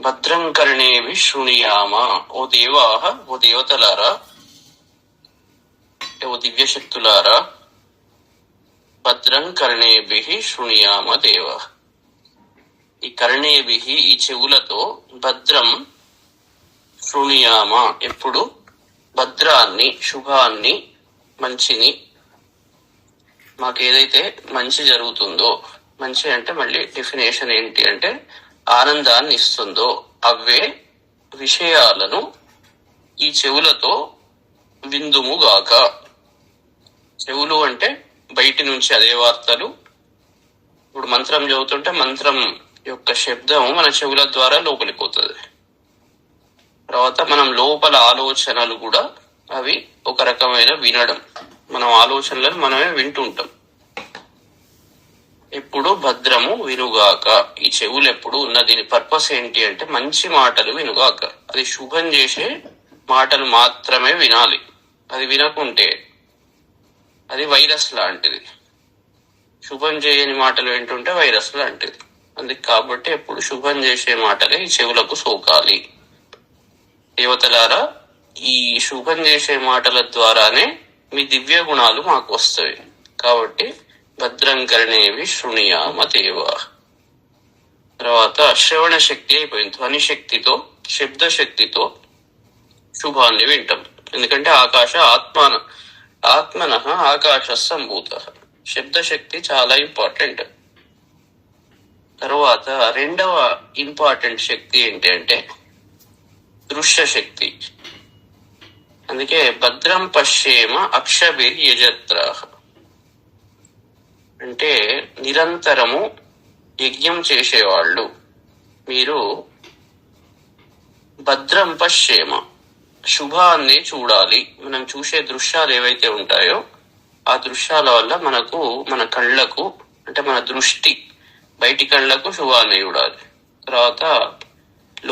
భద్రం కర్ణేభి శృణుయామ. ఓ దేవాహ, ఓ దేవతలారా, ఓ దివ్యశక్తులారా, భద్రం కర్ణేభి శృణుయామ దేవ. ఈ కర్ణేభి, ఈ చెవులతో, భద్రం శృణుయామ, ఎప్పుడు భద్రాన్ని, శుభాన్ని, మంచిని, మాకేదైతే మంచి జరుగుతుందో, మంచి అంటే మళ్ళీ డెఫినేషన్ ఏంటి అంటే ఆనందాన్ని ఇస్తుందో అవే విషయాలను ఈ చెవులతో విందుముగాక. చెవులు అంటే బయటి నుంచి అదే వార్తలు. ఇప్పుడు మంత్రం చదువుతుంటే మంత్రం యొక్క శబ్దం మన చెవుల ద్వారా లోపలిపోతుంది. తర్వాత మనం లోపల ఆలోచనలు కూడా అవి ఒక రకమైన వినడం. మనం ఆలోచనలను మనమే వింటుంటాం. ఎప్పుడు భద్రము వినుగాక. ఈ చెవులు ఎప్పుడు ఉన్న దీని పర్పస్ ఏంటి అంటే మంచి మాటలు వినుగాక. అది శుభం చేసే మాటలు మాత్రమే వినాలి. అది వినకుంటే అది వైరస్ లాంటిది. శుభం చేయని మాటలు వింటుంటే వైరస్ లాంటిది. అందుకే కాబట్టి ఎప్పుడు శుభం చేసే మాటలే ఈ చెవులకు సోకాలి. దేవతలారా, ఈ శుభం చేసే మాటల ద్వారానే మీ దివ్య గుణాలు మాకు వస్తాయి. కాబట్టి భద్రం కర్ణేభి శృణుయామ దేవ. తర్వాత శ్రవణ శక్తి అయిపోయింది. ధ్వని శక్తితో, శబ్ద శక్తితో శుభాన్ని వింటాం. ఎందుకంటే ఆత్మన ఆకాశ సంభూత. శబ్దశక్తి చాలా ఇంపార్టెంట్. తర్వాత రెండవ ఇంపార్టెంట్ శక్తి ఏంటి అంటే దృశ్య శక్తి. అందుకే భద్రం పశ్యేమ అక్షభిర్ యజత్ర అంటే నిరంతరము యజ్ఞం చేసేవాళ్ళు మీరు భద్రం పశ్యేమ, శుభాన్ని చూడాలి. మనం చూసే దృశ్యాలు ఏవైతే ఉంటాయో ఆ దృశ్యాల వల్ల మనకు, మన కళ్ళకు అంటే మన దృష్టి, బయటి కళ్ళకు శుభాన్ని చూడాలి. తర్వాత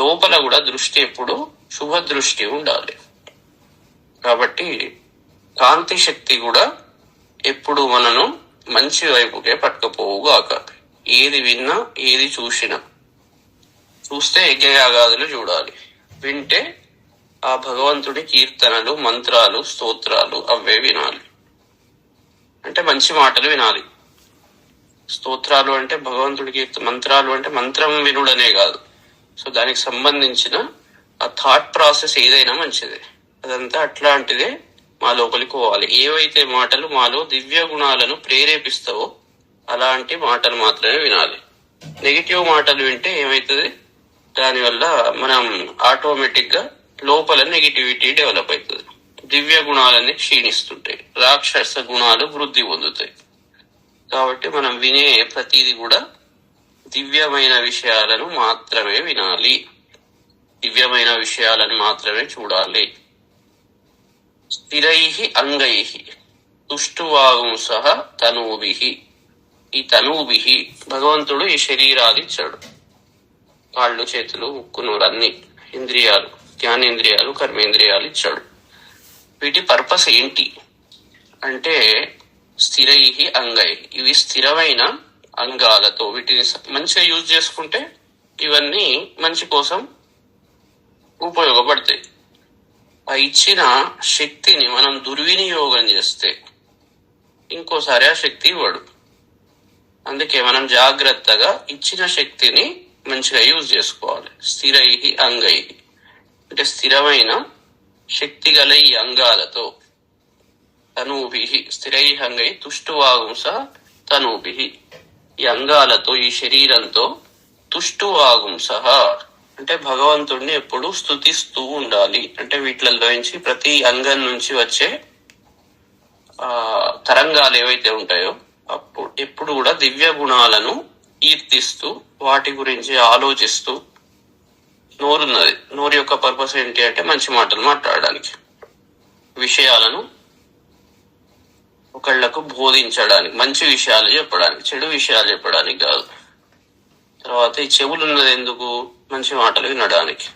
లోపల కూడా దృష్టి ఎప్పుడు శుభ దృష్టి ఉండాలి. కాబట్టి కాంతి శక్తి కూడా ఎప్పుడు మనను మంచి వైపుకే పట్టుకపోవుగాక. ఏది విన్నా, ఏది చూసినా, చూస్తే యజ్ఞయాగాదులు చూడాలి, వింటే ఆ భగవంతుడి కీర్తనలు, మంత్రాలు, స్తోత్రాలు అవే వినాలి. అంటే మంచి మాటలు వినాలి. స్తోత్రాలు అంటే భగవంతుడి కీర్తన, మంత్రాలు అంటే మంత్రం వినుడనే కాదు. సో దానికి సంబంధించిన ఆ థాట్ ప్రాసెస్ ఏదైనా మంచిదే. అదంతా అట్లాంటిదే మా లోపలికి పోవాలి. ఏవైతే మాటలు మాలో దివ్య గుణాలను ప్రేరేపిస్తావో అలాంటి మాటలు మాత్రమే వినాలి. నెగిటివ్ మాటలు వింటే ఏమవుతుంది, దానివల్ల మనం ఆటోమేటిక్ గా లోపల నెగిటివిటీ డెవలప్ అవుతుంది. దివ్య గుణాలన్నీ క్షీణిస్తుంటాయి, రాక్షస గుణాలు వృద్ధి పొందుతాయి. కాబట్టి మనం వినే ప్రతిదీ కూడా దివ్యమైన విషయాలను మాత్రమే వినాలి, దివ్యమైన విషయాలను మాత్రమే చూడాలి. స్థిరై అంగై తుష్టువాగుంస తనూభి. ఈ తనూభి, భగవంతుడు ఈ శరీరాలు ఇచ్చాడు. కాళ్ళు, చేతులు, ముక్కు, నోరు, అన్ని ఇంద్రియాలు, జ్ఞానేంద్రియాలు, కర్మేంద్రియాలు ఇచ్చాడు. వీటి పర్పస్ ఏంటి అంటే స్థిరై అంగై, ఇవి స్థిరమైన అంగాలతో వీటిని మంచిగా యూజ్ చేసుకుంటే ఇవన్నీ మంచి కోసం ఉపయోగపడతాయి. ఆ ఇచ్చిన శక్తిని మనం దుర్వినియోగం చేస్తే ఇంకోసారి ఆ శక్తి ఇవ్వడు. అందుకే మనం జాగ్రత్తగా ఇచ్చిన శక్తిని మంచిగా యూజ్ చేసుకోవాలి. స్థిరై అంగై అంటే స్థిరమైన శక్తి గల ఈ అంగాలతో, తనూభి స్థిరై అంగై తుష్టువాగుంస తనూభి, ఈ అంగాలతో, ఈ శరీరంతో, తుష్టువాగుంస అంటే భగవంతుడిని ఎప్పుడు స్తుతిస్తూ ఉండాలి. అంటే వీటిలో నుంచి ప్రతి అంగం నుంచి వచ్చే తరంగాలు ఏవైతే ఉంటాయో అప్పుడు ఎప్పుడు కూడా దివ్య గుణాలను కీర్తిస్తూ వాటి గురించి ఆలోచిస్తూ. నోరున్నది, నోరు యొక్క పర్పస్ ఏంటి అంటే మంచి మాటలు మాట్లాడడానికి, విషయాలను ఒకళ్లకు బోధించడానికి, మంచి విషయాలు చెప్పడానికి, చెడు విషయాలు చెప్పడానికి కాదు. తర్వాత ఈ చెవులు ఉన్నది ఎందుకు, మంచి మాటలు వినడానికి.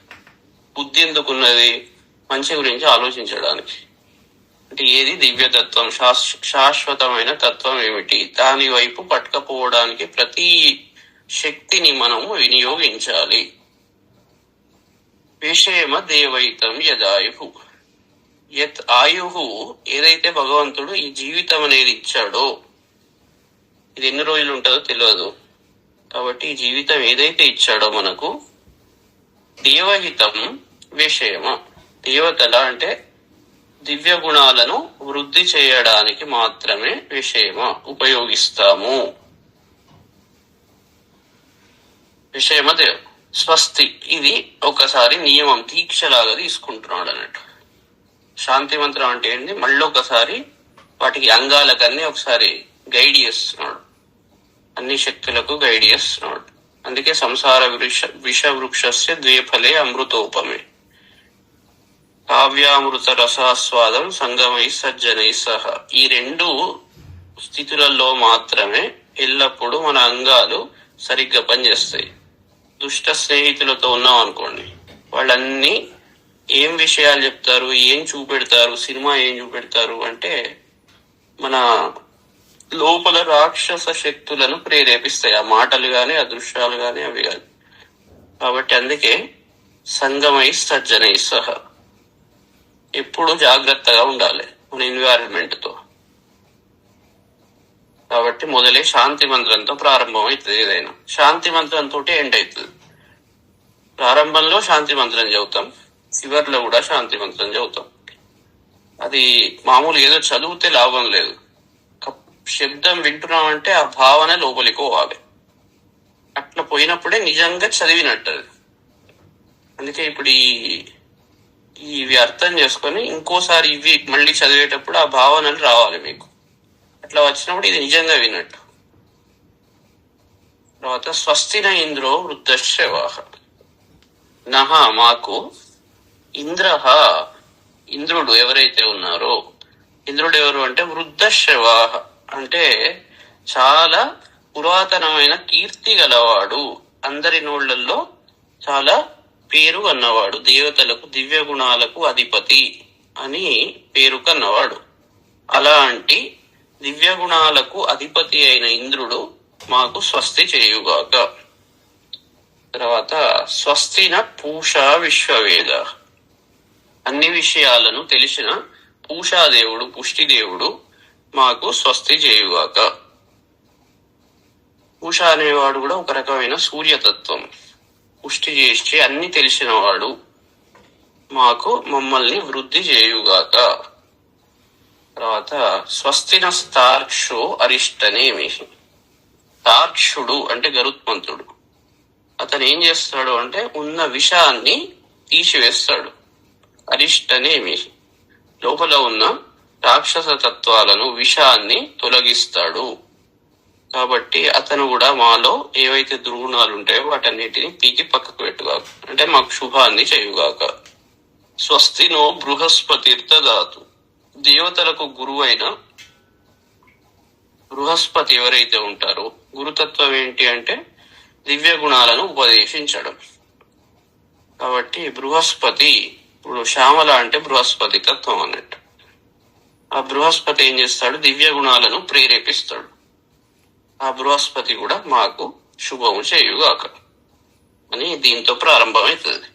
బుద్ధి ఎందుకున్నది, మంచి గురించి ఆలోచించడానికి. అంటే ఏది దివ్యతత్వం, శాశ్వతమైన తత్వం ఏమిటి, దాని వైపు పట్టుకపోవడానికి ప్రతి శక్తిని మనము వినియోగించాలి. విషేమ దేవైతం యదాయు. యత్ ఆయు, ఏదైతే భగవంతుడు ఈ జీవితం అనేది ఇచ్చాడో, ఇది ఎన్ని రోజులు ఉంటుందో తెలియదు. కాబట్టి ఈ జీవితం ఏదైతే ఇచ్చాడో మనకు, దేవహితం విషేమ, దేవతల అంటే దివ్య గుణాలను వృద్ధి చేయడానికి మాత్రమే విషేమ ఉపయోగిస్తాము. విషేమ దేవ. స్వస్తి, ఇది ఒకసారి నియమం, దీక్షలాగా తీసుకుంటున్నాడు అన్నట్టు. శాంతి మంత్రం అంటే ఏంటి, మళ్ళీ ఒకసారి వాటికి అంగాలకన్నీ ఒకసారి గైడ్ చేస్తున్నాడు, అన్ని శక్తులకు గైడ్ చేస్తున్నాడు. అందుకే సంసార విషవృక్షస్య ద్వేఫలే అమృతోపమే, కావ్యామృత రసాస్వాదం సంగమై సజ్జనై సహ. ఈ రెండు స్థితులలో మాత్రమే ఎల్లప్పుడూ మన అంగాలు సరిగ్గా పనిచేస్తాయి. దుష్ట స్నేహితులతో ఉన్నాం అనుకోండి, వాళ్ళన్నీ ఏం విషయాలు చెప్తారు, ఏం చూపెడతారు, సినిమా ఏం చూపెడతారు అంటే మన లోపల రాక్షస శక్తులను ప్రేరేపిస్తాయి ఆ మాటలు గాని, ఆ దృశ్యాలు గాని, అవి కాని. కాబట్టి అందుకే సంగమై సజ్జనై సహ ఎప్పుడు జాగ్రత్తగా ఉండాలి మన ఎన్విరాన్మెంట్ తో. కాబట్టి మొదలే శాంతి మంత్రంతో ప్రారంభం అవుతుంది. ఏదైనా శాంతి మంత్రంతో ఎండ్ అవుతుంది. ప్రారంభంలో శాంతి మంత్రం చదువుతాం, చివర్లో కూడా శాంతి మంత్రం చదువుతాం. అది మామూలు ఏదో చదివితే లాభం లేదు. శబ్దం వింటున్నాం అంటే ఆ భావన లోపలికి పోవాలి. అట్లా పోయినప్పుడే నిజంగా చదివినట్టు. అందుకే ఇప్పుడు ఇవి అర్థం చేసుకొని ఇంకోసారి ఇవి మళ్ళీ చదివేటప్పుడు ఆ భావనలు రావాలి మీకు. అట్లా వచ్చినప్పుడు ఇది నిజంగా విన్నట్టు. తర్వాత స్వస్తిన ఇంద్రో వృద్ధశ్రవాహ. నహ, మాకు ఇంద్రహ, ఇంద్రుడు ఎవరైతే ఉన్నారో, ఇంద్రుడు ఎవరు అంటే వృద్ధశ్రవాహ అంటే చాలా పురాతనమైన కీర్తి గలవాడు, అందరి నోళ్లలో చాలా పేరు కన్నవాడు, దేవతలకు దివ్య గుణాలకు అధిపతి అని పేరు కన్నవాడు. అలాంటి దివ్య గుణాలకు అధిపతి అయిన ఇంద్రుడు మాకు స్వస్తి చేయుగాక. తర్వాత స్వస్తిన పూషా విశ్వవేద, అన్ని విషయాలను తెలిసిన పూషాదేవుడు, పుష్టిదేవుడు మాకు స్వస్తి చేయుగాక. పూష అనేవాడు కూడా ఒక రకమైన సూర్యతత్వం, పుష్టి చేసి అన్ని తెలిసినవాడు, మాకు మమ్మల్ని వృద్ధి చేయుగాక. తర్వాత స్వస్తిన స్తార్క్షో అరిష్టనేమి. తార్క్షుడు అంటే గరుత్మంతుడు. అతను ఏం చేస్తాడు అంటే ఉన్న విషాన్ని తీసివేస్తాడు. అరిష్టనేమి, లోపల ఉన్న రాక్షస తత్వాలను, విషాన్ని తొలగిస్తాడు. కాబట్టి అతను కూడా మాలో ఏవైతే దుర్గుణాలు ఉంటాయో వాటన్నిటిని పీకి పక్కకు పెట్టుగాక, అంటే మాకు శుభాన్ని చేయుగాక. స్వస్తినో బృహస్పతిర్దదాతు, దేవతలకు గురువైన బృహస్పతి ఎవరైతే ఉంటారో, గురుతత్వం ఏంటి అంటే దివ్య గుణాలను ఉపదేశించడం. కాబట్టి బృహస్పతి, ఇప్పుడు శ్యామల అంటే బృహస్పతి తత్వం అన్నట్టు. ఆ బృహస్పతి ఏం చేస్తాడు, దివ్య గుణాలను ప్రేరేపిస్తాడు. ఆ బృహస్పతి కూడా మాకు శుభము చేయుగాక అని దీంతో ప్రారంభమవుతుంది.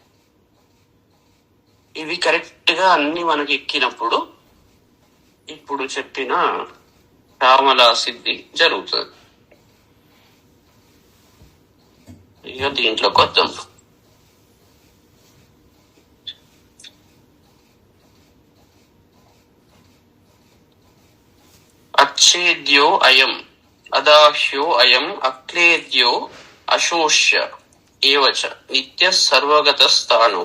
ఇవి కరెక్ట్ గా అన్ని మనకి ఎక్కినప్పుడు ఇప్పుడు చెప్పిన శ్యామల సిద్ధి జరుగుతుంది. ఇక దీంట్లో కొత్త అచ్ఛేద్యో అయం అదాహ్యో అయం అక్లేద్యో అశోష్య ఏవచ నిత్య సర్వగత స్థాను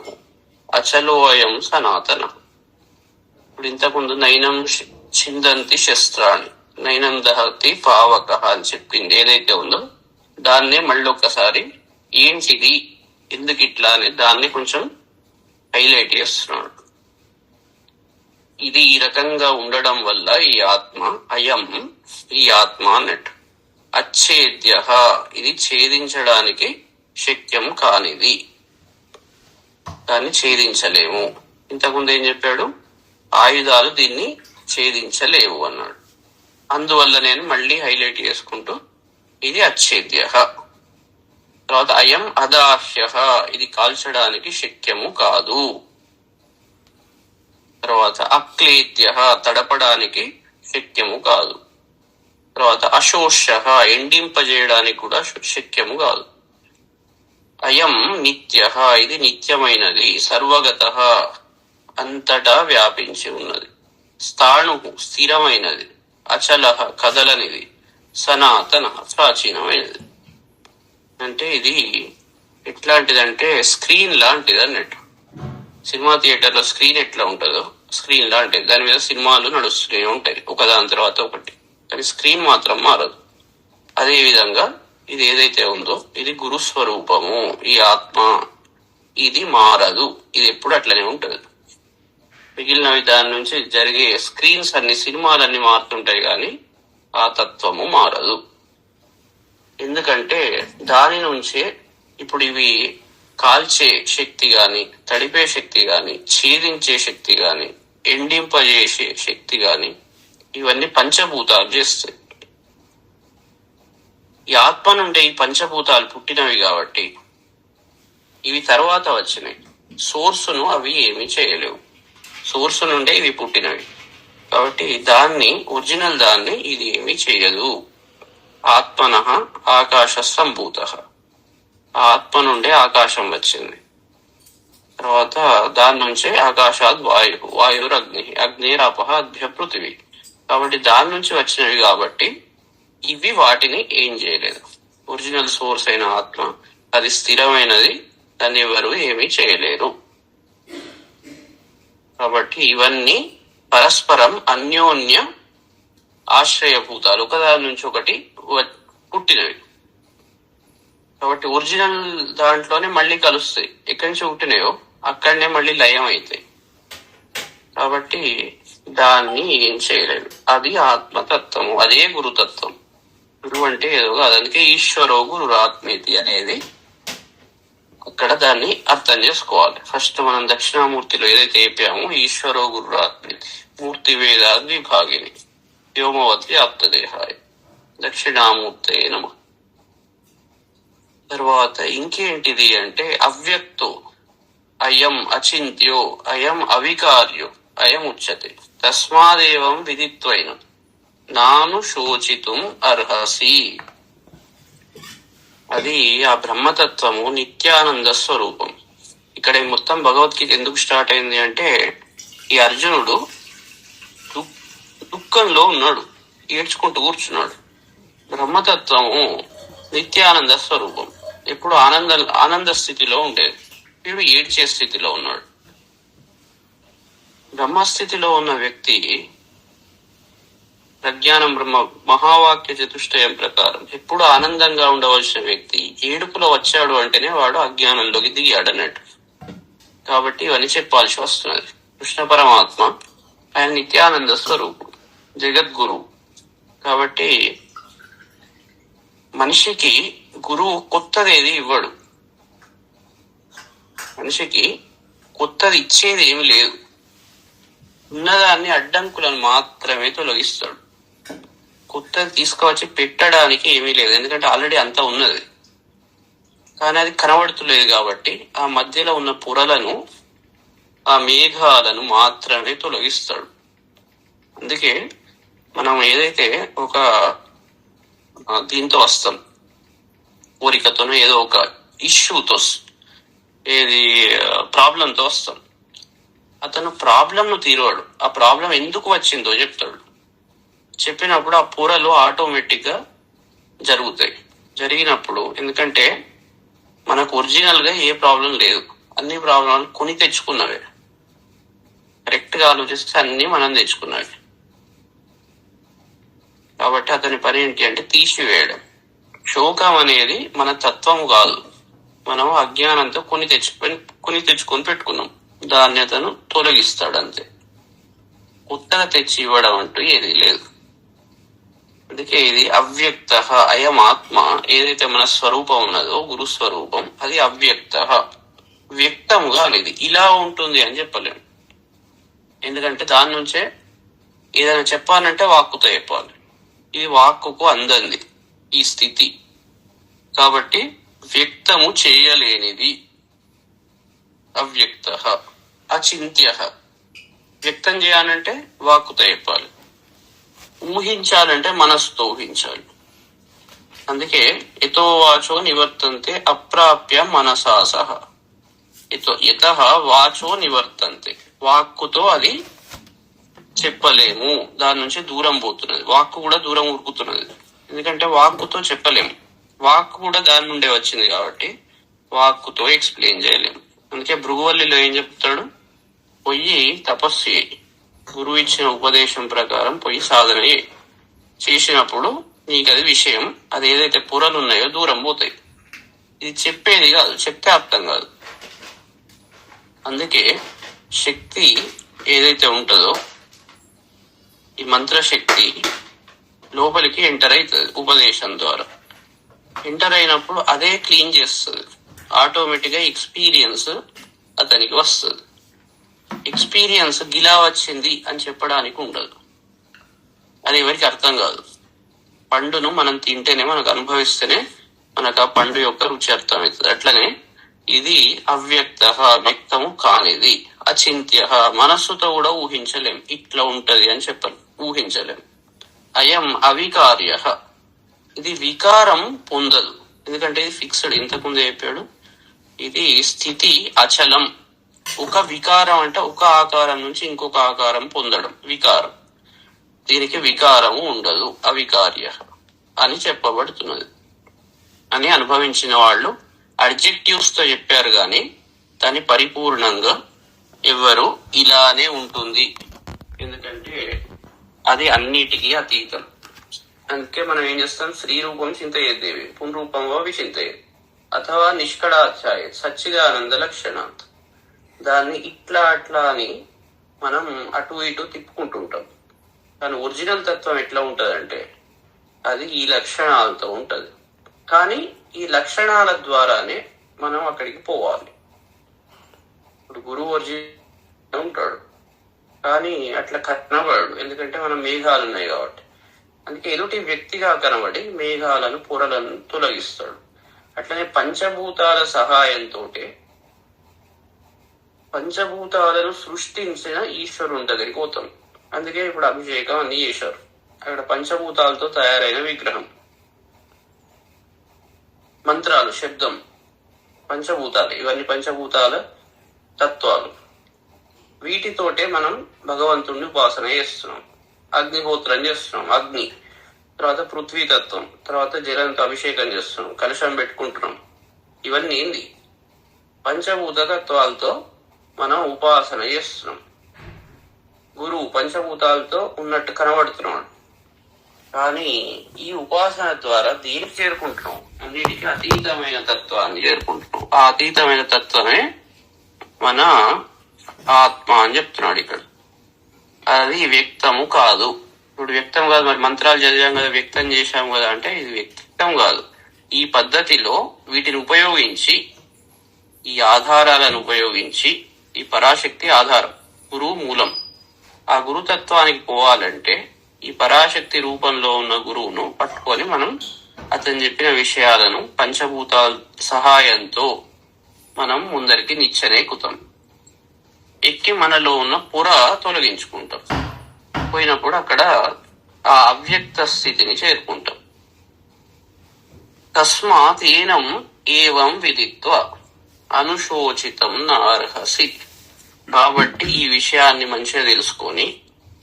అచలో అయం సనాతన. ఇప్పుడు ఇంతకుముందు నైనం చిందంతి శస్త్రాన్ని, నైనం దహతి పావక అని చెప్పింది ఏదైతే ఉందో దాన్నే మళ్ళీ ఒకసారి ఏంటిది, ఎందుకు ఇట్లా అని దాన్ని కొంచెం హైలైట్ చేస్తున్నాడు. ఇది ఈ రకంగా ఉండడం వల్ల ఈ ఆత్మ, అయం ఈ ఆత్మ అన్నట్టు, అచ్ఛేద్య ఇది ఛేదించడానికి శక్యం కానిది, దాన్ని ఛేదించలేము. ఇంతకుముందు ఏం చెప్పాడు, ఆయుధాలు దీన్ని ఛేదించలేవు అన్నాడు. అందువల్ల నేను మళ్ళీ హైలైట్ చేసుకుంటూ ఇది అచ్ఛేద్య. తర్వాత అయం అదాహ్య, ఇది కాల్చడానికి శక్యము కాదు. తర్వాత అక్లేద్య, తడపడానికి శక్యము కాదు. తర్వాత అశోష్య, ఎండింపజేయడానికి కూడా శక్యము కాదు. అయం నిత్య, ఇది నిత్యమైనది. సర్వగత, అంతటా వ్యాపించి ఉన్నది. స్థాణు, స్థిరమైనది. అచల, కదలనిది. సనాతన, ప్రాచీనమైనది. అంటే ఇది ఎట్లాంటిదంటే స్క్రీన్ లాంటిది అన్నట్టు. సినిమా థియేటర్లో స్క్రీన్ ఎట్లా ఉంటుందో స్క్రీన్ లాంటిది. దాని మీద సినిమాలు నడుస్తూనే ఉంటాయి ఒకదాని తర్వాత ఒకటి, కానీ స్క్రీన్ మాత్రం మారదు. అదే విధంగా ఇది ఏదైతే ఉందో ఇది గురుస్వరూపము. ఈ ఆత్మ ఇది మారదు, ఇది ఎప్పుడు అట్లనే ఉంటుంది. మిగిలినవి దాని నుంచి జరిగే స్క్రీన్స్ అన్ని, సినిమాలన్నీ మారుతుంటాయి, కానీ ఆ తత్వము మారదు. ఎందుకంటే దాని నుంచే ఇప్పుడు ఇవి కాల్చే శక్తి గాని, తడిపే శక్తి గాని, ఛేదించే శక్తి గాని, ఎండింపజేసే శక్తి గాని, ఇవన్నీ పంచభూతాలు చేస్తాయి. ఈ ఆత్మ నుండి ఈ పంచభూతాలు పుట్టినవి కాబట్టి ఇవి తర్వాత వచ్చినాయి. సోర్సును అవి ఏమీ చేయలేవు. సోర్సు నుండే ఇవి పుట్టినవి కాబట్టి దాన్ని, ఒరిజినల్ దాన్ని ఇది ఏమీ చేయదు. ఆత్మన ఆకాశ సంభూత, ఆత్మ నుండే ఆకాశం వచ్చింది. తర్వాత దాని నుంచే ఆకాశాద్ వాయు, వాయురగ్ని, అగ్నిరపహ అభ్య పృథివీ. కాబట్టి దాని నుంచి వచ్చినవి కాబట్టి ఇవి వాటిని ఏం చేయలేదు. ఒరిజినల్ సోర్స్ అయిన ఆత్మ అది స్థిరమైనది, దాన్ని ఎవరు ఏమీ చేయలేరు. కాబట్టి ఇవన్నీ పరస్పరం అన్యోన్య ఆశ్రయభూతాలు, ఒకదాని నుంచి ఒకటి పుట్టినవి. కాబట్టి ఒరిజినల్ దాంట్లోనే మళ్ళీ కలుస్తాయి. ఎక్కడి నుంచి పుట్టినాయో అక్కడనే మళ్ళీ లయం అవుతాయి. కాబట్టి దాన్ని ఏం చేయలేదు. అది ఆత్మతత్వము, అదే గురుతత్వం. గురువు అంటే ఏదో కాదు. అందుకే ఈశ్వరో గురురాత్మేతి అనేది అక్కడ దాన్ని అర్థం చేసుకోవాలి. ఫస్ట్ మనం దక్షిణామూర్తిలో ఏదైతే చెప్పామో ఈశ్వరో గురురాత్మేతి, మూర్తి వేదాద్ విభాగిని, వ్యోమవత్ వ్యాప్తదేహాయ, దక్షిణామూర్తే నమః. తర్వాత ఇంకేంటిది అంటే అవ్యక్తో, అయం అచింత్యో, అయం అవికార్యో, అయం ఉచ్యతే. తస్మాదేవం విదిత్వైన నాను శోచితుం అర్హసి. అది ఆ బ్రహ్మతత్వము నిత్యానంద స్వరూపం. ఇక్కడ మొత్తం భగవద్గీత ఎందుకు స్టార్ట్ అయింది అంటే ఈ అర్జునుడు దుఃఖంలో ఉన్నాడు, ఏడ్చుకుంటూ కూర్చున్నాడు. బ్రహ్మతత్వము నిత్యానంద స్వరూపం, ఎప్పుడు ఆనంద స్థితిలో ఉండేది. వీడు ఏడ్చే స్థితిలో ఉన్నాడు. బ్రహ్మస్థితిలో ఉన్న వ్యక్తి ప్రజ్ఞానం బ్రహ్మ మహావాక్య చతుష్టయం ప్రకారం ఎప్పుడు ఆనందంగా ఉండవలసిన వ్యక్తి ఏడుపులో వచ్చాడు అంటేనే వాడు అజ్ఞానంలోకి దిగాడు అన్నట్టు. కాబట్టి ఇవన్నీ చెప్పాల్సి వస్తున్నది. కృష్ణ పరమాత్మ ఆయన నిత్యానంద స్వరూపుడు, జగద్గురువు. కాబట్టి మనిషికి గురువు కొత్తదేది ఇవ్వడు, మనిషికి కొత్తది ఇచ్చేది ఏమి లేదు. ఉన్నదాన్ని అడ్డంకులను మాత్రమే తొలగిస్తాడు. కొత్తది తీసుకువచ్చి పెట్టడానికి ఏమీ లేదు, ఎందుకంటే ఆల్రెడీ అంతా ఉన్నది. కానీ అది కనబడుతులేదు కాబట్టి ఆ మధ్యలో ఉన్న పొరలను, ఆ మేఘాలను మాత్రమే తొలగిస్తాడు. అందుకే మనం ఏదైతే ఒక దీంతో వస్తాం, కోరికతోనో ఏదో ఒక ఇష్యూతో, ఏది ప్రాబ్లంతో వస్తాం, అతను ప్రాబ్లంను తీరువాడు. ఆ ప్రాబ్లం ఎందుకు వచ్చిందో చెప్తాడు. చెప్పినప్పుడు ఆ పొరలు ఆటోమేటిక్ గా జరుగుతాయి. జరిగినప్పుడు, ఎందుకంటే మనకు ఒరిజినల్ గా ఏ ప్రాబ్లం లేదు, అన్ని ప్రాబ్లంలు కొని తెచ్చుకున్నవే. కరెక్ట్ గా ఆలోచిస్తే అన్ని మనం తెచ్చుకున్నవి. కాబట్టి అతని పని ఏంటి అంటే తీసివేయడం. శోకం అనేది మన తత్వం కాదు, మనం అజ్ఞానంతో కొని తెచ్చుకొని పెట్టుకున్నాం. దాన్ని అతను తొలగిస్తాడు అంతే. కొత్తగా తెచ్చి ఇవ్వడం అంటూ ఏది లేదు. అందుకే ఇది అవ్యక్త, అయం ఆత్మ ఏదైతే మన స్వరూపం ఉన్నదో గురుస్వరూపం, అది అవ్యక్త, వ్యక్తముగా అనేది ఇలా ఉంటుంది అని చెప్పలేము. ఎందుకంటే దాని నుంచే ఏదైనా చెప్పాలంటే వాక్కుతో చెప్పాలి. ఇది వాక్కుకు అందంది ఈ స్థితి. కాబట్టి వ్యక్తము చేయలేనిది అవ్యక్త. అచింత్య. వ్యక్తం చేయాలంటే వాక్కుతో చెప్పాలి, ఊహించాలంటే మనస్సుతో ఊహించాలి. అందుకే ఎతో వాచో నివర్తంతే అప్రాప్య మనసా సహ. యతః వాచో నివర్తంతే, వాక్కుతో అది చెప్పలేము, దాని నుంచి దూరం పోతున్నది. వాక్కు కూడా దూరం ఉరుకుతున్నది, ఎందుకంటే వాక్కుతో చెప్పలేము. వాక్కు కూడా దాని నుండే వచ్చింది కాబట్టి వాక్కుతో ఎక్స్ప్లెయిన్ చేయలేము. అందుకే భృగువల్లిలో ఏం చెప్తాడు, పొయ్యి తపస్సు చేయి, గురువు ఇచ్చిన ఉపదేశం ప్రకారం పొయ్యి సాధన చేసినప్పుడు నీకు అది విషయం, అది ఏదైతే పొరలు ఉన్నాయో దూరం పోతాయి. ఇది చెప్పేది కాదు, చెప్తే అర్థం కాదు. అందుకే శక్తి ఏదైతే ఉంటుందో, ఈ మంత్రశక్తి లోపలికి ఎంటర్ అవుతుంది ఉపదేశం ద్వారా. ఎంటర్ అయినప్పుడు అదే క్లీన్ చేస్తుంది, ఆటోమేటిక్ గా ఎక్స్పీరియన్స్ అతనికి వస్తుంది. ఎక్స్పీరియన్స్ గిలా వచ్చింది అని చెప్పడానికి ఉండదు, అది ఎవరికి అర్థం కాదు. పండును మనం తింటేనే, మనకు అనుభవిస్తేనే మనకు ఆ పండు యొక్క రుచి అర్థమవుతుంది. అట్లనే ఇది అవ్యక్త, వ్యక్తము కానిది. అచింత్య, మనస్సుతో కూడా ఊహించలేం, ఇట్లా ఉంటది అని చెప్పలేం, ఊహించలేం. అయం అవికార్య, ఇది వికారం పొందదు, ఎందుకంటే ఇది ఫిక్స్డ్. ఇంతకుముందు చెప్పాడు, ఇది స్థితి అచలం. ఒక వికారం అంటే ఒక ఆకారం నుంచి ఇంకొక ఆకారం పొందడం వికారం. దీనికి వికారము ఉండదు, అవికార్య అని చెప్పబడుతున్నది. అని అనుభవించిన వాళ్ళు అడ్జెక్టివ్స్ తో చెప్పారు, గాని దాన్ని పరిపూర్ణంగా ఎవరు ఇలానే ఉంటుంది, ఎందుకంటే అది అన్నిటికీ అతీతం. అందుకే మనం ఏం చేస్తాం, శ్రీ రూపం చింతయేదేవి పునరూపంగా విచింతయే అథవా నిష్కడాధ్యాయ సచ్చిదానంద లక్షణాత్. దాన్ని ఇట్లా అట్లా అని మనం అటు ఇటు తిప్పుకుంటుంటాం, కానీ ఒరిజినల్ తత్వం ఎట్లా ఉంటదంటే అది ఈ లక్షణాలతో ఉంటది. కానీ ఈ లక్షణాల ద్వారానే మనం అక్కడికి పోవాలి. ఇప్పుడు గురువు ఒరిజినల్ ఉంటాడు, కానీ అట్లా కనబడడు, ఎందుకంటే మనం మేఘాలు ఉన్నాయి కాబట్టి. అందుకే ఎదుటి వ్యక్తిగా కనబడి మేఘాలను పొరలను తొలగిస్తాడు. అట్లనే పంచభూతాల సహాయంతో పంచభూతాలను సృష్టించిన ఈశ్వరుని దగ్గరికి పోతాం. అందుకే ఇప్పుడు అభిషేకం అన్ని చేశారు, అక్కడ పంచభూతాలతో తయారైన విగ్రహం. మంత్రాలు, శబ్దం, పంచభూతాలు, ఇవన్నీ పంచభూతాల తత్వాలు. వీటితోటే మనం భగవంతుణ్ణి ఉపాసన చేస్తున్నాం, అగ్నిహోత్రం చేస్తున్నాం, అగ్ని తర్వాత పృథ్వీతత్వం, తర్వాత జలంతో అభిషేకం చేస్తున్నాం, కలశం పెట్టుకుంటున్నాం. ఇవన్నీ ఏంది, పంచభూత తత్వాలతో మనం ఉపాసన చేస్తున్నాం. గురువు పంచభూతాలతో ఉన్నట్టు కనబడుతున్నాడు, కానీ ఈ ఉపాసన ద్వారా దేనికి చేరుకుంటున్నాం, అన్నిటికీ అతీతమైన తత్వాన్ని చేరుకుంటున్నాం. ఆ అతీతమైన తత్వమే మన ఆత్మ అని చెప్తున్నాడు ఇక్కడ. అది వ్యక్తము కాదు. ఇప్పుడు వ్యక్తం కాదు, మరి మంత్రాలు చదివాం కదా, వ్యక్తం చేశాం కదా అంటే ఇది వ్యక్తం కాదు. ఈ పద్ధతిలో వీటిని ఉపయోగించి, ఈ ఆధారాలను ఉపయోగించి, ఈ పరాశక్తి ఆధారం, గురువు మూలం. ఆ గురుతత్వానికి పోవాలంటే ఈ పరాశక్తి రూపంలో ఉన్న గురువును పట్టుకొని మనం అతను చెప్పిన విషయాలను పంచభూతాల సహాయంతో మనం ముందరికి నిచ్చెనెక్కుతాం. ఎక్కి మనలో ఉన్న పొర తొలగించుకుంటాం. పోయినప్పుడు అక్కడ ఆ అవ్యక్త స్థితిని చేరుకుంటాం. తస్మాత్ ఏనం ఏవం విదిత్వ అనుశోచితం నార్హసి. కాబట్టి ఈ విషయాన్ని మంచిగా తెలుసుకొని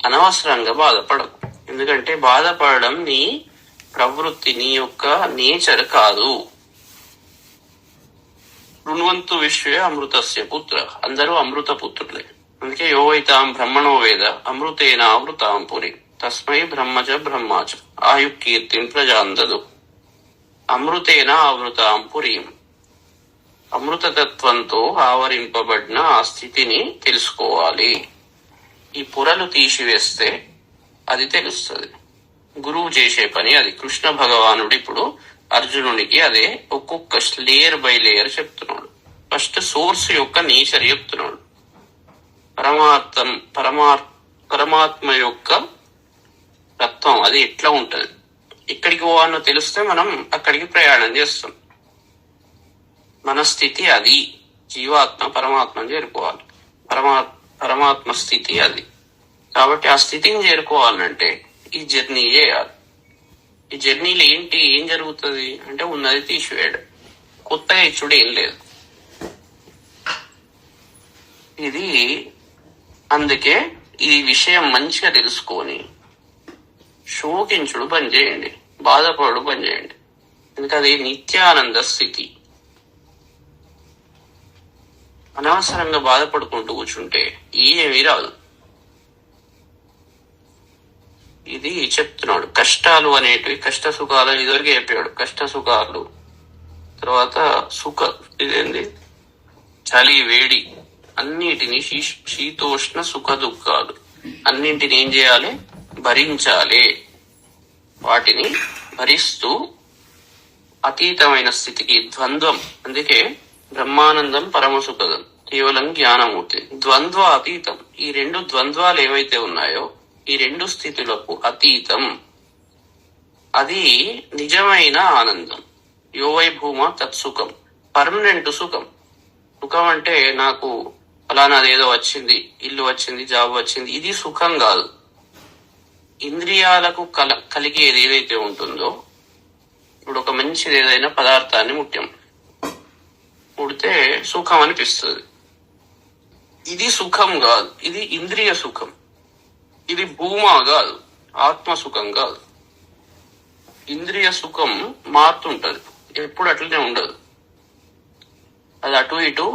అనవసరంగా బాధపడకు, ఎందుకంటే బాధపడడం నీ ప్రవృత్తి, నీ యొక్క నేచర్ కాదు. రుణవంతు విశ్వే అమృతస్య పుత్ర, అందరూ అమృత పుత్రులే. అందుకే యోవైతాం బ్రహ్మణో వేద అమృతేన ఆవృతాం పురి తస్మై బ్రహ్మచ బ్రహ్మాచ ఆయు కీర్తిం ప్రజాందదు. అమృతేన ఆవృతాం పురీం, అమృతతత్వంతో ఆవరింపబడిన ఆ స్థితిని తెలుసుకోవాలి. ఈ పొరలు తీసివేస్తే అది తెలుస్తుంది. గురువు చేసే పని అది. కృష్ణ భగవానుడు ఇప్పుడు అర్జునుడికి అదే ఒక్కొక్క లేయర్ బై లేయర్ చెప్తున్నాడు. ఫస్ట్ సోర్స్ యొక్క నేచర్ చెప్తున్నాడు. పరమాత్మ యొక్క తత్వం అది ఎట్లా ఉంటది, ఎక్కడికి పోవాలో తెలిస్తే మనం అక్కడికి ప్రయాణం చేస్తాం. మన స్థితి అది. జీవాత్మ పరమాత్మని చేరుకోవాలి. పరమాత్మ స్థితి అది. కాబట్టి ఆ స్థితిని చేరుకోవాలంటే ఈ జర్నీ చేయాలి. ఈ జర్నీలో ఏం జరుగుతుంది అంటే ఉన్నది తీసివేయడం, కొత్తగా ఇచ్చుడు ఏం లేదు. ఇది అందుకే ఈ విషయం మంచిగా తెలుసుకొని శోకించుడు బంద్ చేయండి, బాధపడు బంద్ చేయండి. ఎందుకంటే అది నిత్యానంద స్థితి. అనవసరంగా బాధపడుకుంటూ కూర్చుంటే ఏమీ రాదు. ఇది చెప్తున్నాడు. కష్టాలు అనేటివి, కష్ట సుఖాలు ఇదివరకు చెప్పాడు. కష్ట సుఖాలు, తర్వాత ఇదేంది చలి వేడి, అన్నిటిని శీతోష్ణ సుఖ దుఃఖాలు అన్నింటిని ఏం చేయాలి? భరించాలి. వాటిని భరిస్తూ అతీతమైన స్థితికి, ద్వంద్వం, అందుకే బ్రహ్మానందం పరమసుఖదం కేవలం జ్ఞానమూర్తి, ద్వంద్వ అతీతం. ఈ రెండు ద్వంద్వాలు ఏవైతే ఉన్నాయో ఈ రెండు స్థితులకు అతీతం. అది నిజమైన ఆనందం. యోవై భూమ తత్సుఖం, పర్మనెంట్ సుఖం. సుఖం అంటే నాకు ఫలానాది ఏదో వచ్చింది, ఇల్లు వచ్చింది, జాబ్ వచ్చింది, ఇది సుఖం కాదు. ఇంద్రియాలకు కలిగేది ఏదైతే ఉంటుందో, ఇప్పుడు ఒక మంచిది ఏదైనా పదార్థాన్ని ముడితే సుఖం అనిపిస్తుంది. ఇది సుఖం కాదు, ఇది ఇంద్రియ సుఖం. ఇది భూమా కాదు, ఆత్మ సుఖం కాదు. ఇంద్రియ సుఖం మారుతుంటది, ఎప్పుడు అట్లనే ఉండదు. అది అటు ఇటు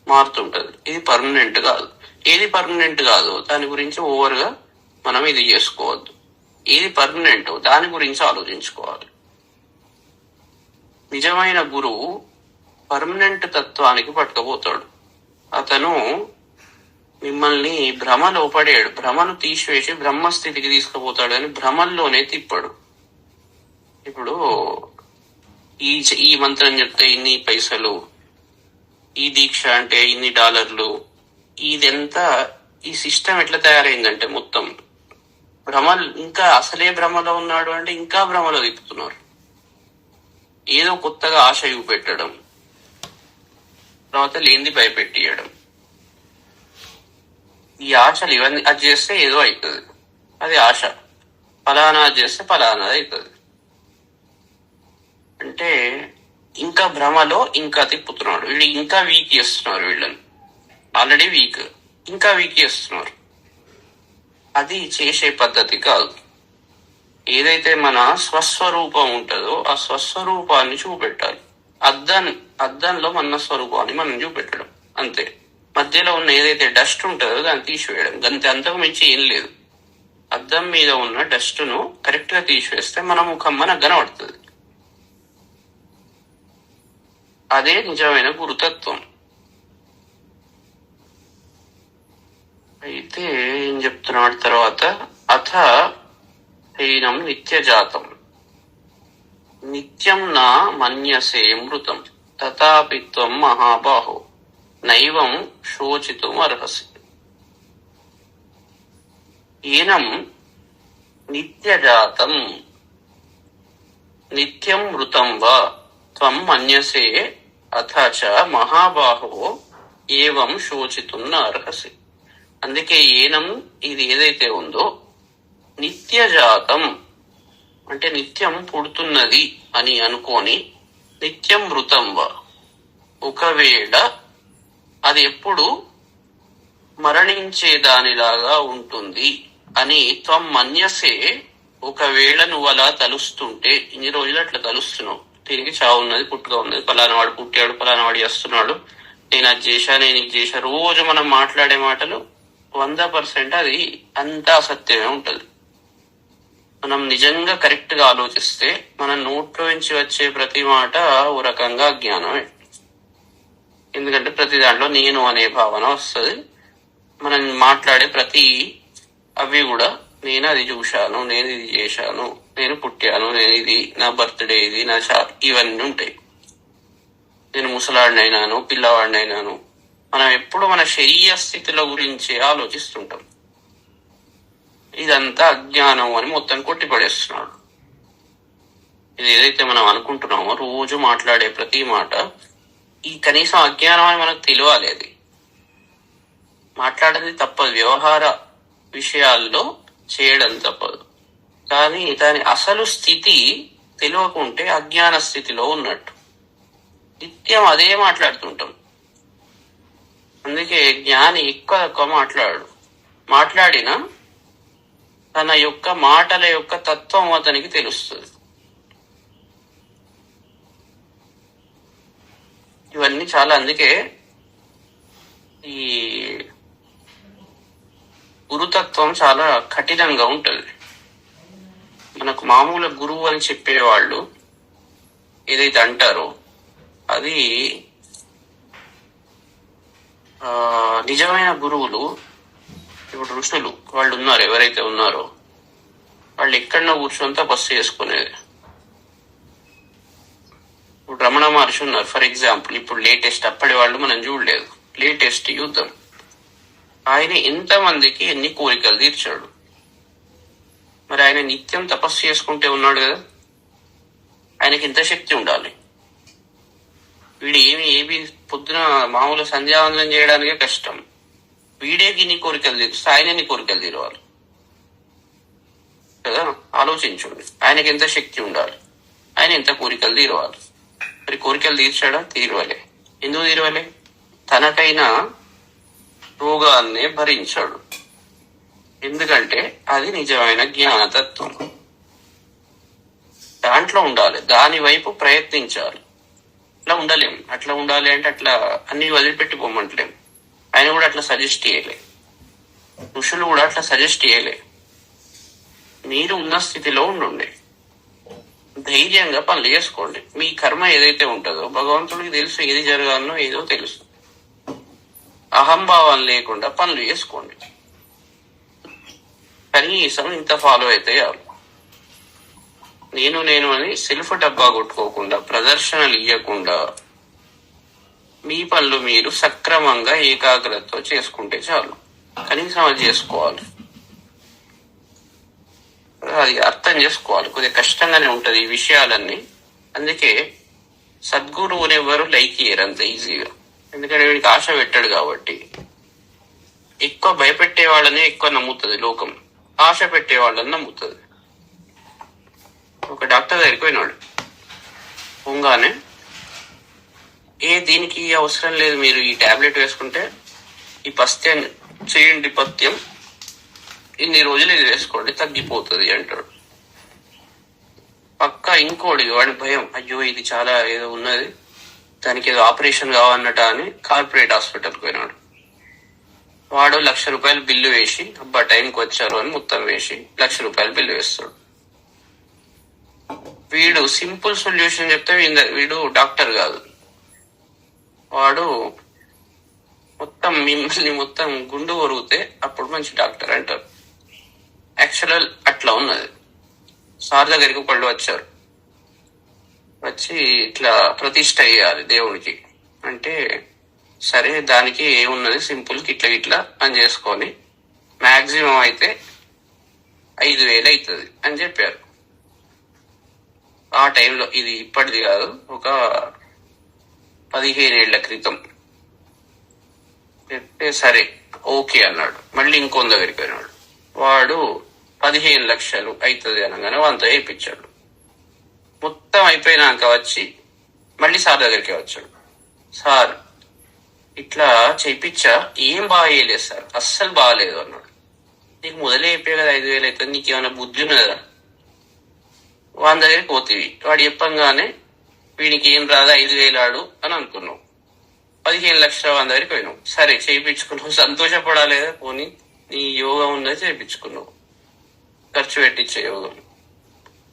మారుతుంటది. ఇది పర్మనెంట్ కాదు. ఏది పర్మనెంట్ కాదు దాని గురించి ఓవర్ గా మనం ఇది చేసుకోవద్దు. ఏది పర్మనెంట్ దాని గురించి ఆలోచించుకోవాలి. నిజమైన గురువు పర్మనెంట్ తత్వానికి పట్టుకపోతాడు. అతను మిమ్మల్ని భ్రమలో పడేడు, భ్రమను తీసివేసి బ్రహ్మస్థితికి తీసుకుపోతాడు అని భ్రమల్లోనే తిప్పాడు. ఇప్పుడు ఈ మంత్రం చెప్తే ఇన్ని పైసలు, ఈ దీక్ష అంటే ఇన్ని డాలర్లు, ఇదంతా ఈ సిస్టమ్ ఎట్లా తయారైందంటే మొత్తం భ్రమలు. ఇంకా అసలే భ్రమలో ఉన్నాడు అంటే ఇంకా భ్రమలో తిప్పుతున్నారు. ఏదో కొత్తగా ఆశ చూపెట్టడం, తర్వాత లేనిది భయపెట్టియడం. ఈ ఆశలు ఇవన్నీ అది చేస్తే ఏదో అవుతుంది, అది ఆశ. ఫలానా చేస్తే ఫలానా అవుతుంది అంటే ఇంకా భ్రమలో ఇంకా తిప్పుతున్నాడు. వీళ్ళు ఇంకా వీక్ చేస్తున్నారు, వీళ్ళని ఆల్రెడీ వీక్, ఇంకా వీక్ చేస్తున్నారు. అది చేసే పద్ధతి కాదు. ఏదైతే మన స్వస్వరూపం ఉంటుందో ఆ స్వస్వరూపాన్ని చూపెట్టాలి. అద్దంలో మన స్వరూపాన్ని మనం చూపెట్టడం అంతే. మధ్యలో ఉన్న ఏదైతే డస్ట్ ఉంటుందో దాన్ని తీసివేయడం అంతే. అంతకు మించి ఏం లేదు. అద్దం మీద ఉన్న డస్ట్ ను కరెక్ట్ గా తీసివేస్తే మన ముఖం మనకు కనబడుతుంది. అదే నిజమైన గురుతత్వం. అయితే ఏం చెప్తున్నాడు తర్వాత, అథ హీనం నిత్యజాతం నిత్యం నా మన్యసే మృతం తథాపి త్వం మహాబాహో నైవం శోచితుం అర్హసి. హీనం నిత్యజాతం నిత్యం మృతం వా త్వం మన్యసే అథ చ మహాబాహో ఏవం శోచితుం న అర్హసి. అందుకే ఏనం, ఇది ఏదైతే ఉందో నిత్యజాతం అంటే నిత్యం పుడుతున్నది అని అనుకోని, నిత్యం మృతం వా ఒకవేళ అది ఎప్పుడు మరణించేదానిలాగా ఉంటుంది అని త్వం మన్యసే, ఒకవేళ నువ్వు అలా తలుస్తుంటే, ఇన్ని రోజులు అట్లా తలుస్తున్నావు, దీనికి చావు ఉన్నది, పుట్టుక ఉన్నది, ఫలానా వాడు పుట్టాడు, ఫలానా వాడు చేస్తున్నాడు, నేను అది చేశా, నేను ఇది చేశా. రోజు మనం మాట్లాడే మాటలు 100% అది అంతా అసత్యమే ఉంటది. మనం నిజంగా కరెక్ట్ గా ఆలోచిస్తే మన నోట్లో నుంచి వచ్చే ప్రతి మాట ఓ రకంగా అజ్ఞానమే. ఎందుకంటే ప్రతి దాంట్లో నేను అనే భావన వస్తుంది. మనం మాట్లాడే ప్రతి అవి కూడా నేను అది చూశాను, నేను ఇది చేశాను, నేను పుట్టాను, నేను ఇది, నా బర్త్డే ఇది, నా ఇవన్నీ ఉంటాయి. నేను ముసలాడినైనాను, పిల్లవాడినైనాను. మనం ఎప్పుడు మన శరీర స్థితిలో గురించి ఆలోచిస్తుంటాం. ఇదంతా అజ్ఞానం అని మొత్తం కొట్టిపడేస్తున్నాడు. ఇది ఏదైతే మనం అనుకుంటున్నామో రోజు మాట్లాడే ప్రతి మాట ఈ కనీసం అజ్ఞానం అని మనకు తెలియాలి. అది మాట్లాడేది తప్పదు, వ్యవహార విషయాల్లో చేయడం తప్పదు. కానీ దాని అసలు స్థితి తెలియకుంటే అజ్ఞాన స్థితిలో ఉన్నట్టు. నిత్యం అదే మాట్లాడుతుంటాం. అందుకే జ్ఞాని ఎక్కువ మాట్లాడినా తన యొక్క మాటల యొక్క తత్వం అతనికి తెలుస్తుంది. ఇవన్నీ చాలా, అందుకే ఈ గురుతత్వం చాలా కఠినంగా ఉంటుంది. మనకు మామూలు గురువు అని చెప్పేవాళ్ళు ఏదైతే అంటారో అది నిజమైన గురువులు. ఇప్పుడు ఋషులు వాళ్ళు ఉన్నారు, ఎవరైతే ఉన్నారో వాళ్ళు ఎక్కడన్నా కూర్చొని తపస్సు చేసుకునేది. ఇప్పుడు రమణ మహర్షి ఉన్నారు ఫర్ ఎగ్జాంపుల్. ఇప్పుడు లేటెస్ట్, అప్పటి వాళ్ళు మనం చూడలేదు, లేటెస్ట్ యుద్ధం. ఆయన ఎంతమందికి ఎన్ని కోరికలు తీర్చాడు. మరి ఆయన నిత్యం తపస్సు చేసుకుంటే ఉన్నాడు కదా, ఆయనకి ఎంత శక్తి ఉండాలి. వీడు ఏమి పొద్దున మామూలు సంధ్యావందనం చేయడానికే కష్టం, వీడేకి ఇన్ని కోరికలు తీరుస్తే ఆయన ఎన్ని కోరికలు తీరవాలి కదా. ఆలోచించండి, ఆయనకి ఎంత శక్తి ఉండాలి, ఆయన ఎంత కోరికలు తీరవాలి. మరి కోరికలు తీర్చాడా? తీరవలే. ఎందుకు తీరవలే? తనకైనా రోగాన్ని భరించాడు. ఎందుకంటే అది నిజమైన జ్ఞానతత్వం. దాంట్లో ఉండాలి, దాని వైపు ప్రయత్నించాలి. అట్లా ఉండలేం. అట్లా ఉండాలి అంటే అట్లా అన్ని వదిలిపెట్టి పోమంటలేం. ఆయన కూడా అట్లా సజెస్ట్ చేయలే, ఋషులు కూడా అట్లా సజెస్ట్ చేయలే. మీరు ఉన్న స్థితిలో ఉండండి, ధైర్యంగా పనులు చేసుకోండి. మీ కర్మ ఏదైతే ఉంటుందో భగవంతుడికి తెలుసు, ఏది జరగాలనో ఏదో తెలుసు. అహంభావం లేకుండా పనులు చేసుకోండి. కనీసం ఇంత ఫాలో అయితే చాలు. నేను అని సెల్ఫ్ డబ్బా కొట్టుకోకుండా, ప్రదర్శనలు ఇవ్వకుండా మీ పనులు మీరు సక్రమంగా ఏకాగ్రతతో చేసుకుంటే చాలు. కనీసం అది చేసుకోవాలి, అది అర్థం చేసుకోవాలి. కొద్దిగా కష్టంగానే ఉంటది ఈ విషయాలన్నీ. అందుకే సద్గురువుని ఎవరు లైక్ చేయరు అంత ఈజీగా. ఎందుకంటే వీడికి ఆశ పెట్టాడు కాబట్టి. ఎక్కువ భయపెట్టే వాళ్ళని ఎక్కువ నమ్ముతుంది లోకం, ఆశ పెట్టే వాళ్ళని నమ్ముతుంది. ఒక డాక్టర్ దగ్గరికి పోయినాడు, పోగానే దీనికి అవసరం లేదు, మీరు ఈ టాబ్లెట్ వేసుకుంటే ఈ పథ్యం చేయండి, పథ్యం ఇన్ని రోజులు ఇది వేసుకోండి తగ్గిపోతుంది అంటాడు. పక్క ఇంకోటి వాడి భయం, అయ్యో ఇది చాలా ఏదో ఉన్నది, దానికి ఏదో ఆపరేషన్ కావన్నట అని కార్పొరేట్ హాస్పిటల్కి పోయినాడు. వాడు ₹1,00,000 బిల్లు వేసి, అబ్బా టైంకి వచ్చారు అని మొత్తం వేసి ₹1,00,000 బిల్లు వేస్తాడు. వీడు సింపుల్ సొల్యూషన్ చెప్తే వీడు డాక్టర్ కాదు, వాడు మొత్తం మిమ్మల్ని మొత్తం గుండు కొరిగితే అప్పుడు మంచి డాక్టర్ అంటారు. యాక్చువల్ అట్లా ఉన్నది. సార్ దగ్గరికి ఒకళ్ళు వచ్చారు, వచ్చి ఇట్లా ప్రతిష్ట అయ్యాలి దేవుడికి అంటే, సరే దానికి ఏమున్నది సింపుల్ ఇట్లా ఇట్లా అని చేసుకొని మాక్సిమం అయితే 5,000 అవుతుంది అని చెప్పారు. ఆ టైంలో, ఇది ఇప్పటిది కాదు, ఒక 15 ఏళ్ల క్రితం చెప్తే సరే ఓకే అన్నాడు. మళ్ళీ ఇంకొంద దగ్గరికి పోయినాడు, వాడు 15 లక్షలు అవుతుంది అనగానే 100 వేయించాడు. మొత్తం అయిపోయినాక వచ్చి మళ్ళీ సార్ దగ్గరికి వచ్చాడు, సార్ ఇట్లా చేయించా, ఏం బాగా చేయలేదు సార్, అస్సలు బాగాలేదు అన్నాడు. నీకు మొదలే అయిపోయా కదా 5,000 అవుతుంది, నీకేమైనా బుద్ధి ఉన్నదా? 100 దగ్గరికి పోతీవి, వాడు చెప్పంగానే వీడికి ఏం రాదా 5,000 ఆడు అని అనుకున్నావు. 15 లక్షల 100 దగ్గరికి పోయినావు, సరే చేయించుకున్నావు, సంతోషపడాలేదా? పోనీ నీ యోగం ఉన్నది చేయించుకున్నావు, ఖర్చు పెట్టించే యోగం.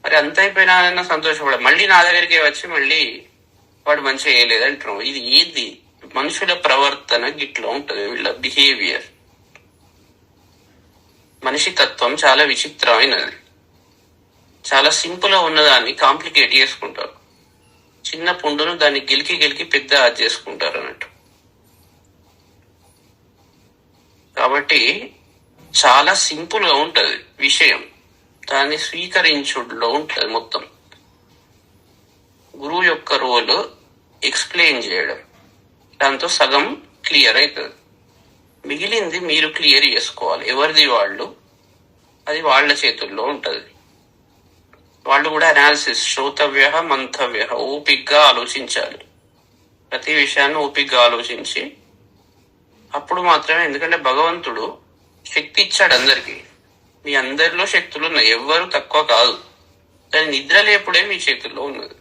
మరి అంత అయిపోయినా సంతోషపడ, మళ్ళీ నా దగ్గరికి వచ్చి మళ్ళీ వాడు మంచిగా వేయలేదు అంటున్నావు. ఇది ఏంది? మనుషుల ప్రవర్తన గిట్లా ఉంటది, వీళ్ళ బిహేవియర్. మనిషి తత్వం చాలా విచిత్రమైనది. చాలా సింపుల్ గా ఉన్నదాన్ని కాంప్లికేట్ చేసుకుంటారు. చిన్న పుండును దాన్ని గెలికి పెద్ద చేసుకుంటారు అన్నట్టు. కాబట్టి చాలా సింపుల్ గా ఉంటది విషయం, దాన్ని స్వీకరించుడులో ఉంటది మొత్తం. గురువు యొక్క రోల్ ఎక్స్ప్లెయిన్ చేయడం, దాంతో సగం క్లియర్ అవుతుంది. మిగిలింది మీరు క్లియర్ చేసుకోవాలి. ఎవరిది వాళ్ళు, అది వాళ్ళ చేతుల్లో ఉంటది. వాళ్ళు కూడా అనాలిసిస్, శ్రోతవ్య మంతవ్య, ఓపిగ్గా ఆలోచించాలి. ప్రతి విషయాన్ని ఓపిగ్గా ఆలోచించి అప్పుడు మాత్రమే. ఎందుకంటే భగవంతుడు శక్తి ఇచ్చాడు అందరికి. మీ అందరిలో శక్తులు ఉన్నాయి, ఎవ్వరు తక్కువ కాదు. దాని నిద్ర లేపుడే మీ చేతుల్లో ఉన్నది.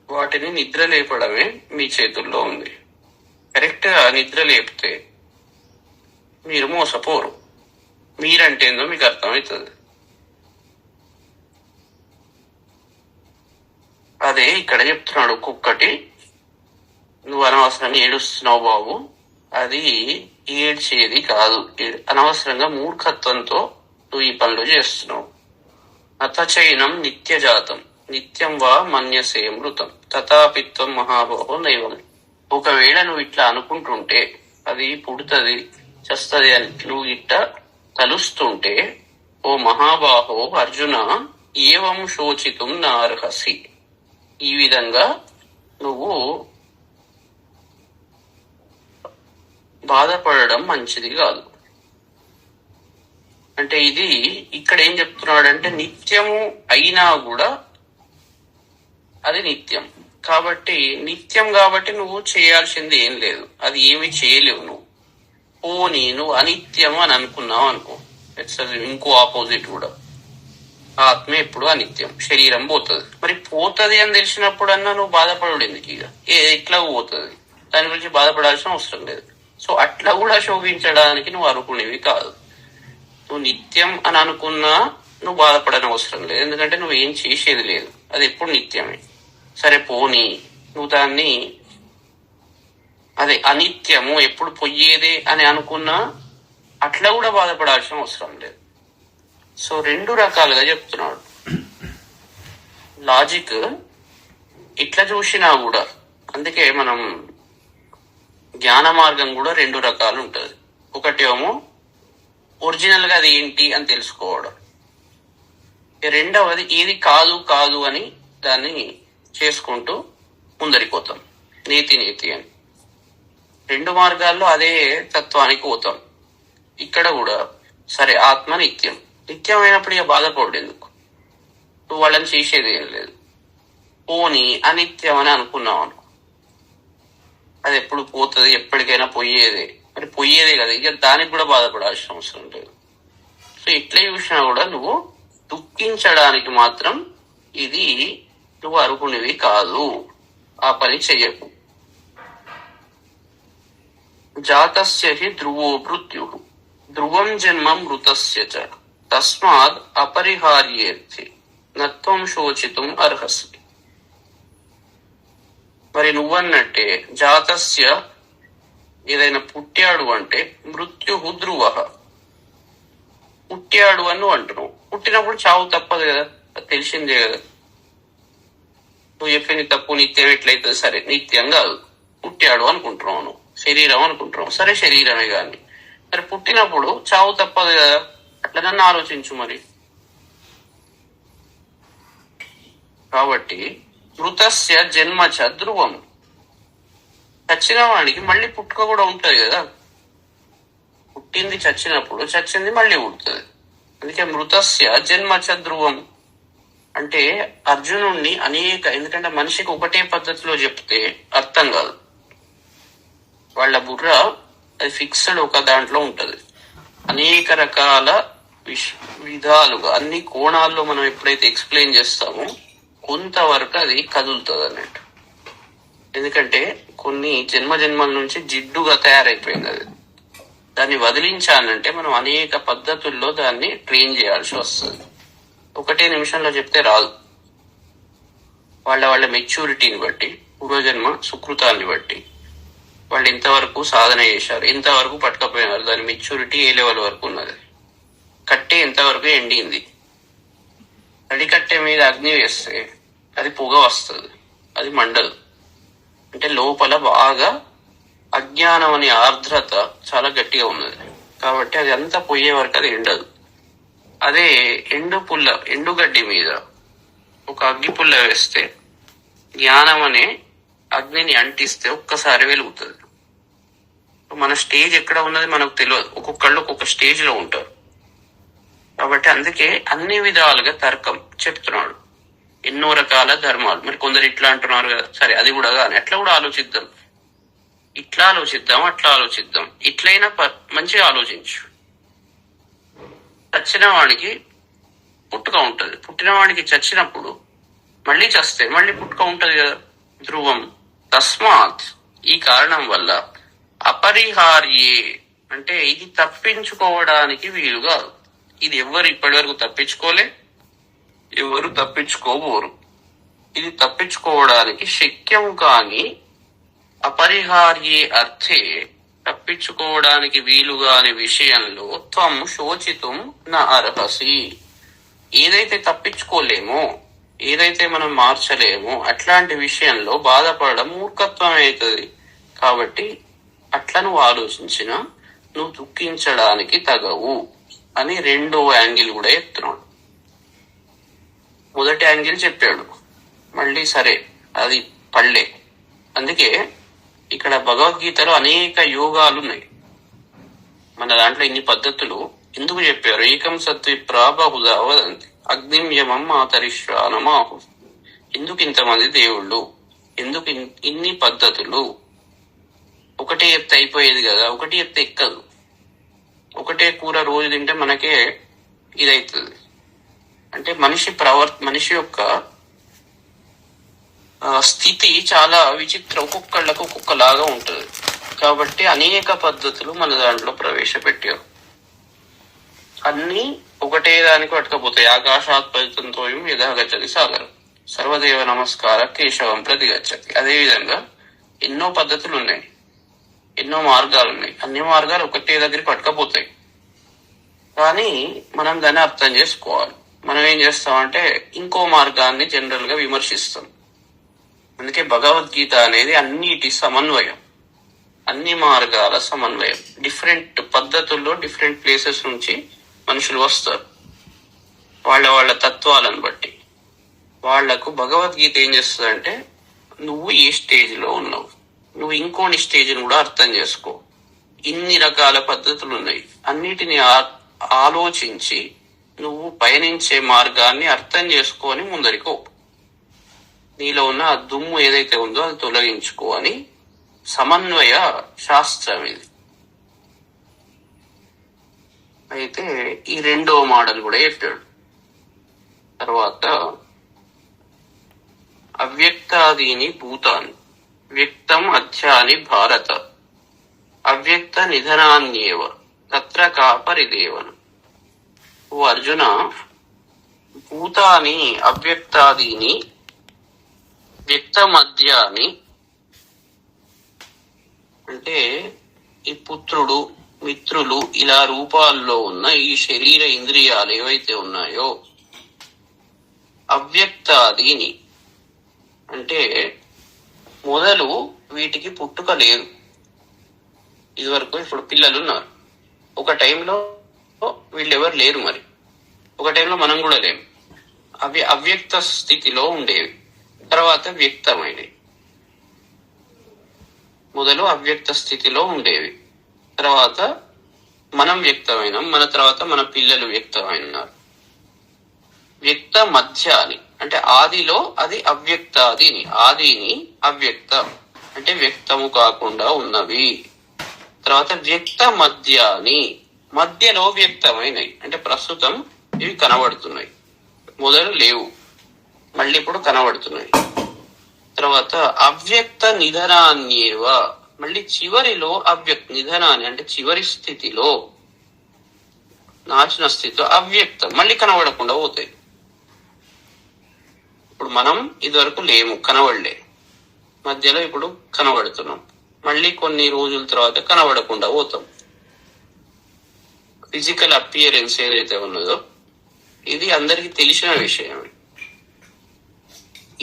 వాటిని నిద్ర లేపడమే మీ చేతుల్లో ఉంది. కరెక్ట్ గా నిద్ర లేపితే మీరు మోసపోరు. మీరంటే ఏందో మీకు అర్థమవుతుంది. అదే ఇక్కడ చెప్తున్నాడు. ఒక్కొక్కటి నువ్వు అనవసరంగా ఏడుస్తున్నావు బాబు, అది ఏడ్చేది కాదు. అనవసరంగా మూర్ఖత్వంతో నువ్వు ఈ పనులు చేస్తున్నావు. అతచైనం నిత్యజాతం నిత్యం వా మన్యసే మృతం తథాపిత్వం మహాబాహో నైవం. ఒకవేళ నువ్వు ఇట్లా అనుకుంటుంటే అది పుడుతుంది చస్తుంది అని నువ్వు ఇట్లా తలుస్తుంటే, ఓ మహాబాహో అర్జున, ఏవం శోచితుం నార్హసి. ఈ విధంగా నువ్వు బాధపడడం మంచిది కాదు. అంటే ఇది ఇక్కడ ఏం చెప్తున్నాడంటే, నిత్యము అయినా కూడా అది నిత్యం కాబట్టి, నిత్యం కాబట్టి నువ్వు చేయాల్సింది ఏం లేదు. అది ఏమి చేయలేవు నువ్వు. పోనీ నువ్వు అనిత్యం అని అనుకున్నావు అనుకో, ఇంకో ఆపోజిట్ కూడా. ఆత్మ ఎప్పుడు అనిత్యం, శరీరం పోతుంది. మరి పోతుంది అని తెలిసినప్పుడన్నా నువ్వు బాధపడు ఎందుకు? ఇక ఎట్లా పోతుంది, దాని గురించి బాధపడాల్సిన అవసరం లేదు. సో అట్లా కూడా శోభించడానికి నువ్వు అనుకునేవి కాదు. నువ్వు నిత్యం అని అనుకున్నా నువ్వు బాధపడని అవసరం లేదు, ఎందుకంటే నువ్వు ఏం చేసేది లేదు. అది ఎప్పుడు నిత్యమే. సరే పోనీ నువ్వు దాన్ని అదే అనిత్యము ఎప్పుడు పొయ్యేదే అని అనుకున్నా అట్లా కూడా బాధపడాల్సిన అవసరం లేదు. సో రెండు రకాలుగా చెప్తున్నాడు. లాజిక్ ఇట్లా చూసినా కూడా, అందుకే మనం జ్ఞాన మార్గం కూడా రెండు రకాలు ఉంటుంది. ఒకటి ఏమో ఒరిజినల్ గా అది ఏంటి అని తెలుసుకోవడం, రెండవది ఏది కాదు కాదు అని దాన్ని చేసుకుంటూ ముందరిపోతాం, నేతి నేతి అని. రెండు మార్గాల్లో అదే తత్వానికి పోతాం. ఇక్కడ కూడా సరే ఆత్మ నిత్యం, నిత్యమైనప్పుడు ఇక బాధపడు ఎందుకు, నువ్వు వాళ్ళని చేసేది ఏం లేదు. పోనీ అనిత్యం అని అనుకున్నావు అనుకో, అది ఎప్పుడు పోతుంది, ఎప్పటికైనా పోయేదే. మరి పోయేదే కదా, ఇక దానికి కూడా బాధపడాల్సిన అవసరం లేదు. సో ఇట్లా చూసినా కూడా నువ్వు దుఃఖించడానికి మాత్రం ఇది నువ్వు అనుకునేవి కాదు, ఆ పని చెయ్యకు. జాతస్య హి ధ్రువో మృత్యు ధ్రువం జన్మ మృతస్య చ తస్మాద్ అపరిహార్యేర్థి నత్వం శోచితుం అర్హసి. మరి నువ్వన్నట్టే జాతస్య ఏదైనా పుట్టాడు అంటే మృత్యు ధ్రువ, పుట్టాడు అని నువ్వు అంటున్నావు. పుట్టినప్పుడు చావు తప్పదు కదా, తెలిసిందే కదా. నువ్వు చెప్పింది తప్పు, నిత్యం ఎట్లయితుంది? సరే నిత్యం కాదు, పుట్టాడు అనుకుంటున్నావు నువ్వు, శరీరం అనుకుంటున్నావు. సరే శరీరమే కానీ మరి పుట్టినప్పుడు చావు తప్పదు కదా, అట్లా నన్ను ఆలోచించు మరి. కాబట్టి మృతస్య జన్మచ ధ్రువం, చచ్చిన వాడికి మళ్ళీ పుట్టుక కూడా ఉంటది కదా. పుట్టింది చచ్చినప్పుడు, చచ్చింది మళ్ళీ పుడుతుంది. అందుకే మృతస్య జన్మచ ధ్రువం అంటే అర్జునుడిని ఎందుకంటే మనిషికి ఒకటే పద్ధతిలో చెప్తే అర్థం కాదు. వాళ్ళ బుర్ర అది ఫిక్స్డ్ ఒక దాంట్లో ఉంటది. అనేక రకాల విధాలుగా అన్ని కోణాల్లో మనం ఎప్పుడైతే ఎక్స్ప్లెయిన్ చేస్తామో కొంతవరకు అది కదులుతుంది అన్నట్టు. ఎందుకంటే కొన్ని జన్మల నుంచి జిడ్డుగా తయారైపోయింది అది. దాన్ని వదిలించాలంటే మనం అనేక పద్ధతుల్లో దాన్ని ట్రైన్ చేయాల్సి వస్తుంది. ఒకటే నిమిషంలో చెప్తే రాదు. వాళ్ళ మెచ్యూరిటీని బట్టి, పూర్వజన్మ సుకృతాన్ని బట్టి వాళ్ళు ఎంతవరకు సాధన చేశారు, ఎంతవరకు పట్టుకపోయినారు, దాని మెచ్యూరిటీ ఏ లెవెల్ వరకు ఉన్నది. కట్టె ఎంతవరకు ఎండింది. తడికట్టె మీద అగ్ని వేస్తే అది పొగ వస్తుంది, అది మండదు. అంటే లోపల బాగా అజ్ఞానం అనే ఆర్ద్రత చాలా గట్టిగా ఉన్నది కాబట్టి అది అంతా పోయే వరకు అది ఎండదు. అదే ఎండుగడ్డి మీద ఒక అగ్గి పుల్ల వేస్తే జ్ఞానం అనే అగ్నిని అంటిస్తే ఒక్కసారి వెలుగుతుంది. మన స్టేజ్ ఎక్కడ ఉన్నది మనకు తెలియదు, ఒక్కొక్కళ్ళు ఒక్కొక్క స్టేజ్ లో ఉంటారు. కాబట్టి అందుకే అన్ని విధాలుగా తర్కం చెప్తున్నాడు, ఎన్నో రకాల ధర్మాలు. మరి కొందరు ఇట్లా అంటున్నారు కదా, సరే అది కూడా కానీ అట్లా కూడా ఆలోచిద్దాం, ఇట్లా ఆలోచిద్దాం, అట్లా ఆలోచిద్దాం. ఇట్లయినా మంచిగా ఆలోచించు. చచ్చిన వాడికి పుట్టుక ఉంటది, పుట్టిన వాడికి చచ్చినప్పుడు మళ్ళీ చస్తే మళ్ళీ పుట్టుక ఉంటది కదా, ధ్రువం. తస్మాత్ ఈ కారణం వల్ల అపరిహార్యే అంటే ఇది తప్పించుకోవడానికి వీలుగా, ఇది ఎవరు ఇప్పటి వరకు తప్పించుకోలే, ఎవరు తప్పించుకోబోరు. ఇది తప్పించుకోవడానికి శక్యం కాని అపరిహార్యే అర్థే తప్పించుకోవడానికి వీలుగాని విషయంలో త్వం శోచితుం న అర్హసి. ఏదైతే తప్పించుకోలేమో, ఏదైతే మనం మార్చలేమో అట్లాంటి విషయంలో బాధపడడం మూర్ఖత్వం అవుతుంది. కాబట్టి అట్లా నువ్వు ఆలోచించినా నువ్వు దుఃఖించడానికి తగవు అని రెండో యాంగిల్ కూడా చెప్తున్నాడు. మొదటి యాంగిల్ చెప్పాడు, మళ్ళీ సరే అది పళ్ళే. అందుకే ఇక్కడ భగవద్గీతలో అనేక యోగాలు ఉన్నాయి. మన దాంట్లో ఇన్ని పద్ధతులు ఎందుకు చెప్పారు? ఏకం సత్వి ప్రాబహుదా వదంతి అగ్నిం యమం మాతరిశ్వానమాహు. ఎందుకు ఇంతమంది దేవుళ్ళు, ఎందుకు ఇన్ని పద్ధతులు? ఒకటే ఎత్తు అయిపోయేది కదా, ఒకటి ఎత్తు ఎక్కదు. ఒకటే కూర రోజు తింటే మనకే ఇదవుతుంది. అంటే మనిషి యొక్క స్థితి చాలా విచిత్రం, ఒక్కొక్కళ్ళకు ఒక్కొక్కలాగా ఉంటుంది. కాబట్టి అనేక పద్ధతులు మన దాంట్లో ప్రవేశపెట్టారు. అన్ని ఒకటే దానికి పట్టుకపోతాయి. ఆకాశాత్ పతితంతో యథాగచ్చతి సాగరం, సర్వదేవ నమస్కార కేశవం ప్రతి గచ్చతి. అదేవిధంగా ఎన్నో పద్ధతులు ఉన్నాయి, ఎన్నో మార్గాలు ఉన్నాయి. అన్ని మార్గాలు ఒకటే దగ్గరికి పట్టుకపోతాయి. కానీ మనం దాన్ని అర్థం చేసుకోవాలి. మనం ఏం చేస్తామంటే ఇంకో మార్గాన్ని జనరల్ గా విమర్శిస్తాం. అందుకే భగవద్గీత అనేది అన్నిటి సమన్వయం, అన్ని మార్గాల సమన్వయం. డిఫరెంట్ పద్ధతుల్లో డిఫరెంట్ ప్లేసెస్ నుంచి మనుషులు వస్తారు, వాళ్ళ తత్వాలను బట్టి. వాళ్లకు భగవద్గీత ఏం చేస్తుందంటే, నువ్వు ఏ స్టేజ్ లో ఉన్నావు, నువ్వు ఇంకోని స్టేజ్ని కూడా అర్థం చేసుకో. ఇన్ని రకాల పద్ధతులు ఉన్నాయి, అన్నిటిని ఆలోచించి నువ్వు పయనించే మార్గాన్ని అర్థం చేసుకొని ముందరికో. నీలో ఉన్న ఆ దుమ్ము ఏదైతే ఉందో అది తొలగించుకో అని సమన్వయ శాస్త్రం ఇది. అయితే ఈ రెండో మోడల్ కూడా చెప్పాడు. తర్వాత అవ్యక్తాదీని భూతాన్ని వ్యక్తం అధ్యాని భారత అవ్యక్త నిధనాన్యేవ తత్ర కా పరిదేవనం. ఓ అర్జున, భూతాని అవ్యక్తాదీని వ్యక్తమధ్యాని అంటే ఈ పుత్రుడు, మిత్రులు ఇలా రూపాల్లో ఉన్న ఈ శరీర ఇంద్రియాలు ఏవైతే ఉన్నాయో, అవ్యక్తాదీని అంటే మొదలు వీటికి పుట్టుక లేదు. ఇదివరకు ఇప్పుడు పిల్లలు ఉన్నారు, ఒక టైంలో వీళ్ళెవరు లేరు, మరి ఒక టైంలో మనం కూడా లేము. అవి అవ్యక్త స్థితిలో ఉండేవి, తర్వాత వ్యక్తమైనవి. మొదలు అవ్యక్త స్థితిలో ఉండేవి, తర్వాత మనం వ్యక్తమైనాం, మన తర్వాత మన పిల్లలు వ్యక్తమైనారు. వ్యక్త మధ్యాని అంటే ఆదిలో అది అవ్యక్తాదిని, ఆదిని అవ్యక్తం అంటే వ్యక్తము కాకుండా ఉన్నవి. తర్వాత వ్యక్త మధ్యాని మధ్యలో వ్యక్తమైనవి అంటే ప్రస్తుతం ఇవి కనబడుతున్నాయి, మొదలు లేవు, మళ్ళీ ఇప్పుడు కనబడుతున్నాయి. తర్వాత అవ్యక్త నిధనాన్యేవ మళ్ళీ చివరిలో అవ్యక్త నిధనాన్ని అంటే చివరి స్థితిలో, నాశన స్థితిలో అవ్యక్తం మళ్ళీ కనబడకుండా పోతాయి. ఇప్పుడు మనం ఇదివరకు లేము, కనబడలే, మధ్యలో ఇప్పుడు కనబడుతున్నాం, మళ్ళీ కొన్ని రోజుల తర్వాత కనబడకుండా పోతాం. ఫిజికల్ అపియరెన్స్ ఏదైతే ఉన్నదో ఇది అందరికి తెలిసిన విషయం.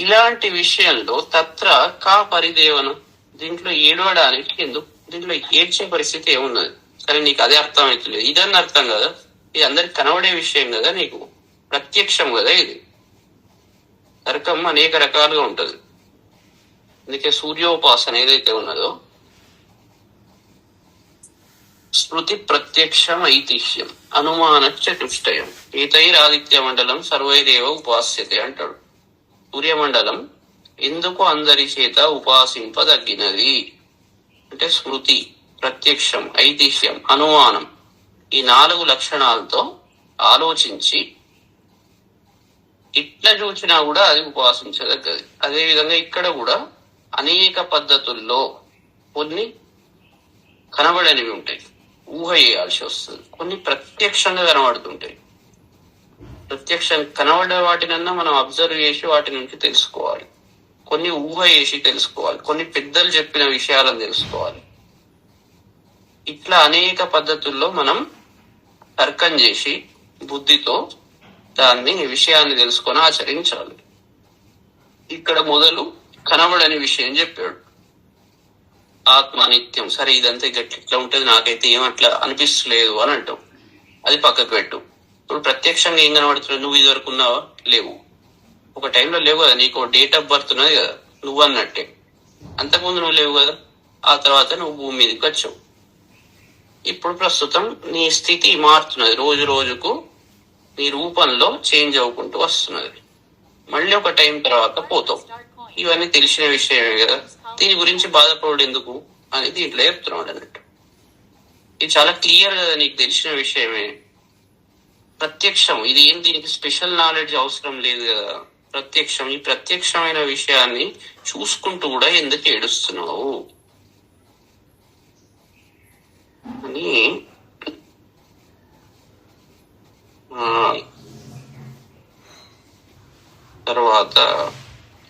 ఇలాంటి విషయంలో తత్ర కా పరిదేవనం, దీంట్లో ఏడవడానికి ఎందుకు, దీంట్లో ఏడ్చే పరిస్థితి ఏమున్నది? సరే నీకు అదే అర్థం అవుతుంది, ఇదన్న అర్థం కదా, ఇది అందరికి కనబడే విషయం కదా, నీకు ప్రత్యక్షం కదా. ఇది తర్కం అనేక రకాలుగా ఉంటది. అందుకే సూర్యోపాసన ఏదైతే ఉన్నదో స్మృతి ప్రత్యక్షం ఐతిహ్యం అనుమాన చతుష్టయం ఏతైరాదిత్య మండలం సర్వైరేవ ఉపాస్యతే అంటాడు. సూర్యమండలం ఎందుకు అందరి చేత ఉపాసింపదగినది అంటే స్మృతి, ప్రత్యక్షం, ఐతిహ్యం, అనుమానం ఈ 4 లక్షణాలతో ఆలోచించి ఇట్లా చూసినా కూడా అది ఉపాసించదగ్గది. అదేవిధంగా ఇక్కడ కూడా అనేక పద్ధతుల్లో కొన్ని కనబడనివి ఉంటాయి, ఊహ చేయాల్సి వస్తుంది. కొన్ని ప్రత్యక్షంగా కనబడుతుంటాయి. ప్రత్యక్షం కనబడే వాటినన్నా మనం అబ్జర్వ్ చేసి వాటి నుంచి తెలుసుకోవాలి. కొన్ని ఊహ చేసి తెలుసుకోవాలి. కొన్ని పెద్దలు చెప్పిన విషయాలను తెలుసుకోవాలి. ఇట్లా అనేక పద్ధతుల్లో మనం తర్కం చేసి బుద్ధితో దాన్ని విషయాన్ని తెలుసుకొని ఆచరించాలి. ఇక్కడ మొదలు కనబడని విషయం చెప్పాడు. ఆత్మ నిత్యం. సరే ఇదంతా ఇట్లా ఉంటది, నాకైతే ఏమట్లా అనిపిస్తలేదు అని అంటావు. అది పక్కకు పెట్టు. ఇప్పుడు ప్రత్యక్షంగా ఏం కనబడుతున్నావు? నువ్వు ఇది వరకు ఉన్నావా? లేవు. ఒక టైంలో లేవు కదా, నీకు డేట్ ఆఫ్ బర్త్ ఉన్నది కదా, నువ్వు అన్నట్టే. అంతకుముందు నువ్వు లేవు కదా, ఆ తర్వాత నువ్వు భూమి మీదకి వచ్చావు. ఇప్పుడు ప్రస్తుతం నీ స్థితి మారుతున్నది, రోజు రోజుకు నీ రూపంలో చేంజ్ అవ్వుకుంటూ వస్తున్నది. మళ్ళీ ఒక టైం తర్వాత పోతావు. ఇవన్నీ తెలిసిన విషయమే కదా, దీని గురించి బాధపడు ఎందుకు అని దీంట్లో చెప్తున్నాడు అన్నట్టు. ఇది చాలా క్లియర్ కదా, నీకు తెలిసిన విషయమే. ప్రత్యక్షం ఇది ఏం, దీనికి స్పెషల్ నాలెడ్జ్ అవసరం లేదు కదా. ప్రత్యక్షం, ఈ ప్రత్యక్షమైన విషయాన్ని చూసుకుంటూ కూడా ఎందుకు ఏడుస్తున్నావు అని. తర్వాత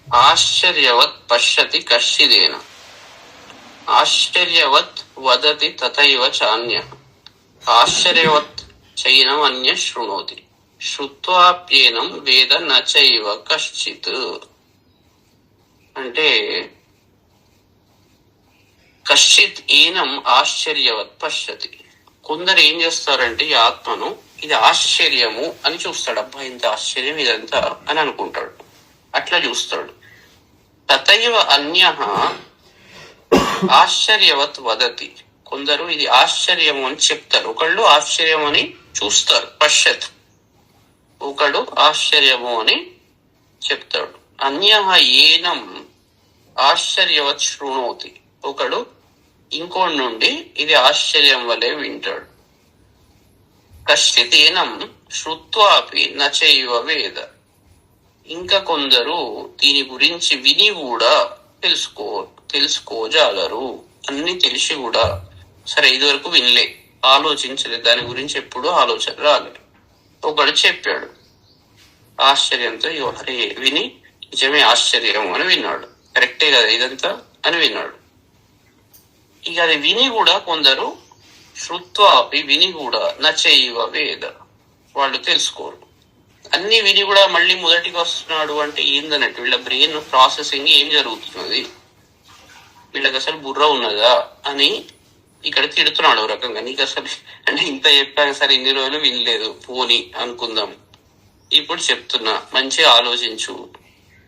ఆశ్చర్యవత్ పశ్యతి కశ్చిదేన ఆశ్చర్యవత్ వదతి తథైవ చాన్య ఆశ్చర్యవత్ చైనం అన్య శృణోతి శ్రుత్వాప్యేనం వేద నచైవ కశ్చిత్. అంటే కశ్చిత్ ఏనం ఆశ్చర్యవత్ పశ్యతి. కొందరు ఏం చేస్తారంటే ఈ ఆత్మను ఇది ఆశ్చర్యము అని చూస్తాడు. అబ్బా ఇంత ఆశ్చర్యం ఇదంతా అని అనుకుంటాడు, అట్లా చూస్తాడు. తథైవ అన్యః ఆశ్చర్యవత్ వదతి. కొందరు ఇది ఆశ్చర్యము అని చెప్తారు. ఒకళ్ళు ఆశ్చర్యం అని చూస్తారు, పశ్యత్. ఒకడు ఆశ్చర్యము అని చెప్తాడు. అన్యః ఏనం ఆశ్చర్యవత్ శృణోతి. ఒకడు ఇంకోటి నుండి ఇది ఆశ్చర్యం వలె వింటాడు. కశ్చిత్ ఏనం శ్రుత్వాపి నచైవ వేద. ఇంకా కొందరు దీని గురించి విని కూడా తెలుసుకోజాలరు. అన్ని తెలిసి కూడా సరే ఇది వరకు వినలే, ఆలోచించలేదు, దాని గురించి ఎప్పుడు ఆలోచన రాలేదు. ఒకడు చెప్పాడు ఆశ్చర్యంతో, అరే విని నిజమే ఆశ్చర్యం అని విన్నాడు, కరెక్టే కదా ఇదంతా అని విన్నాడు. ఇక అది విని కూడా కొందరు శ్రుత్వాపి విని కూడా నచైవ వేద, వాళ్ళు తెలుసుకోరు. అన్ని విని కూడా మళ్ళీ మొదటికి వస్తున్నాడు అంటే ఏందన్నట్టు, వీళ్ళ బ్రెయిన్ ప్రాసెసింగ్ ఏం జరుగుతున్నది, వీళ్ళకి అసలు బుర్ర ఉన్నదా అని ఇక్కడ తిడుతున్నాడు ఒక రకంగా. నీకు అసలు అంటే ఇంత చెప్పాను సరే, ఇన్ని రోజులు వినలేదు పోని అనుకుందాం, ఇప్పుడు చెప్తున్నా మంచిగా ఆలోచించు,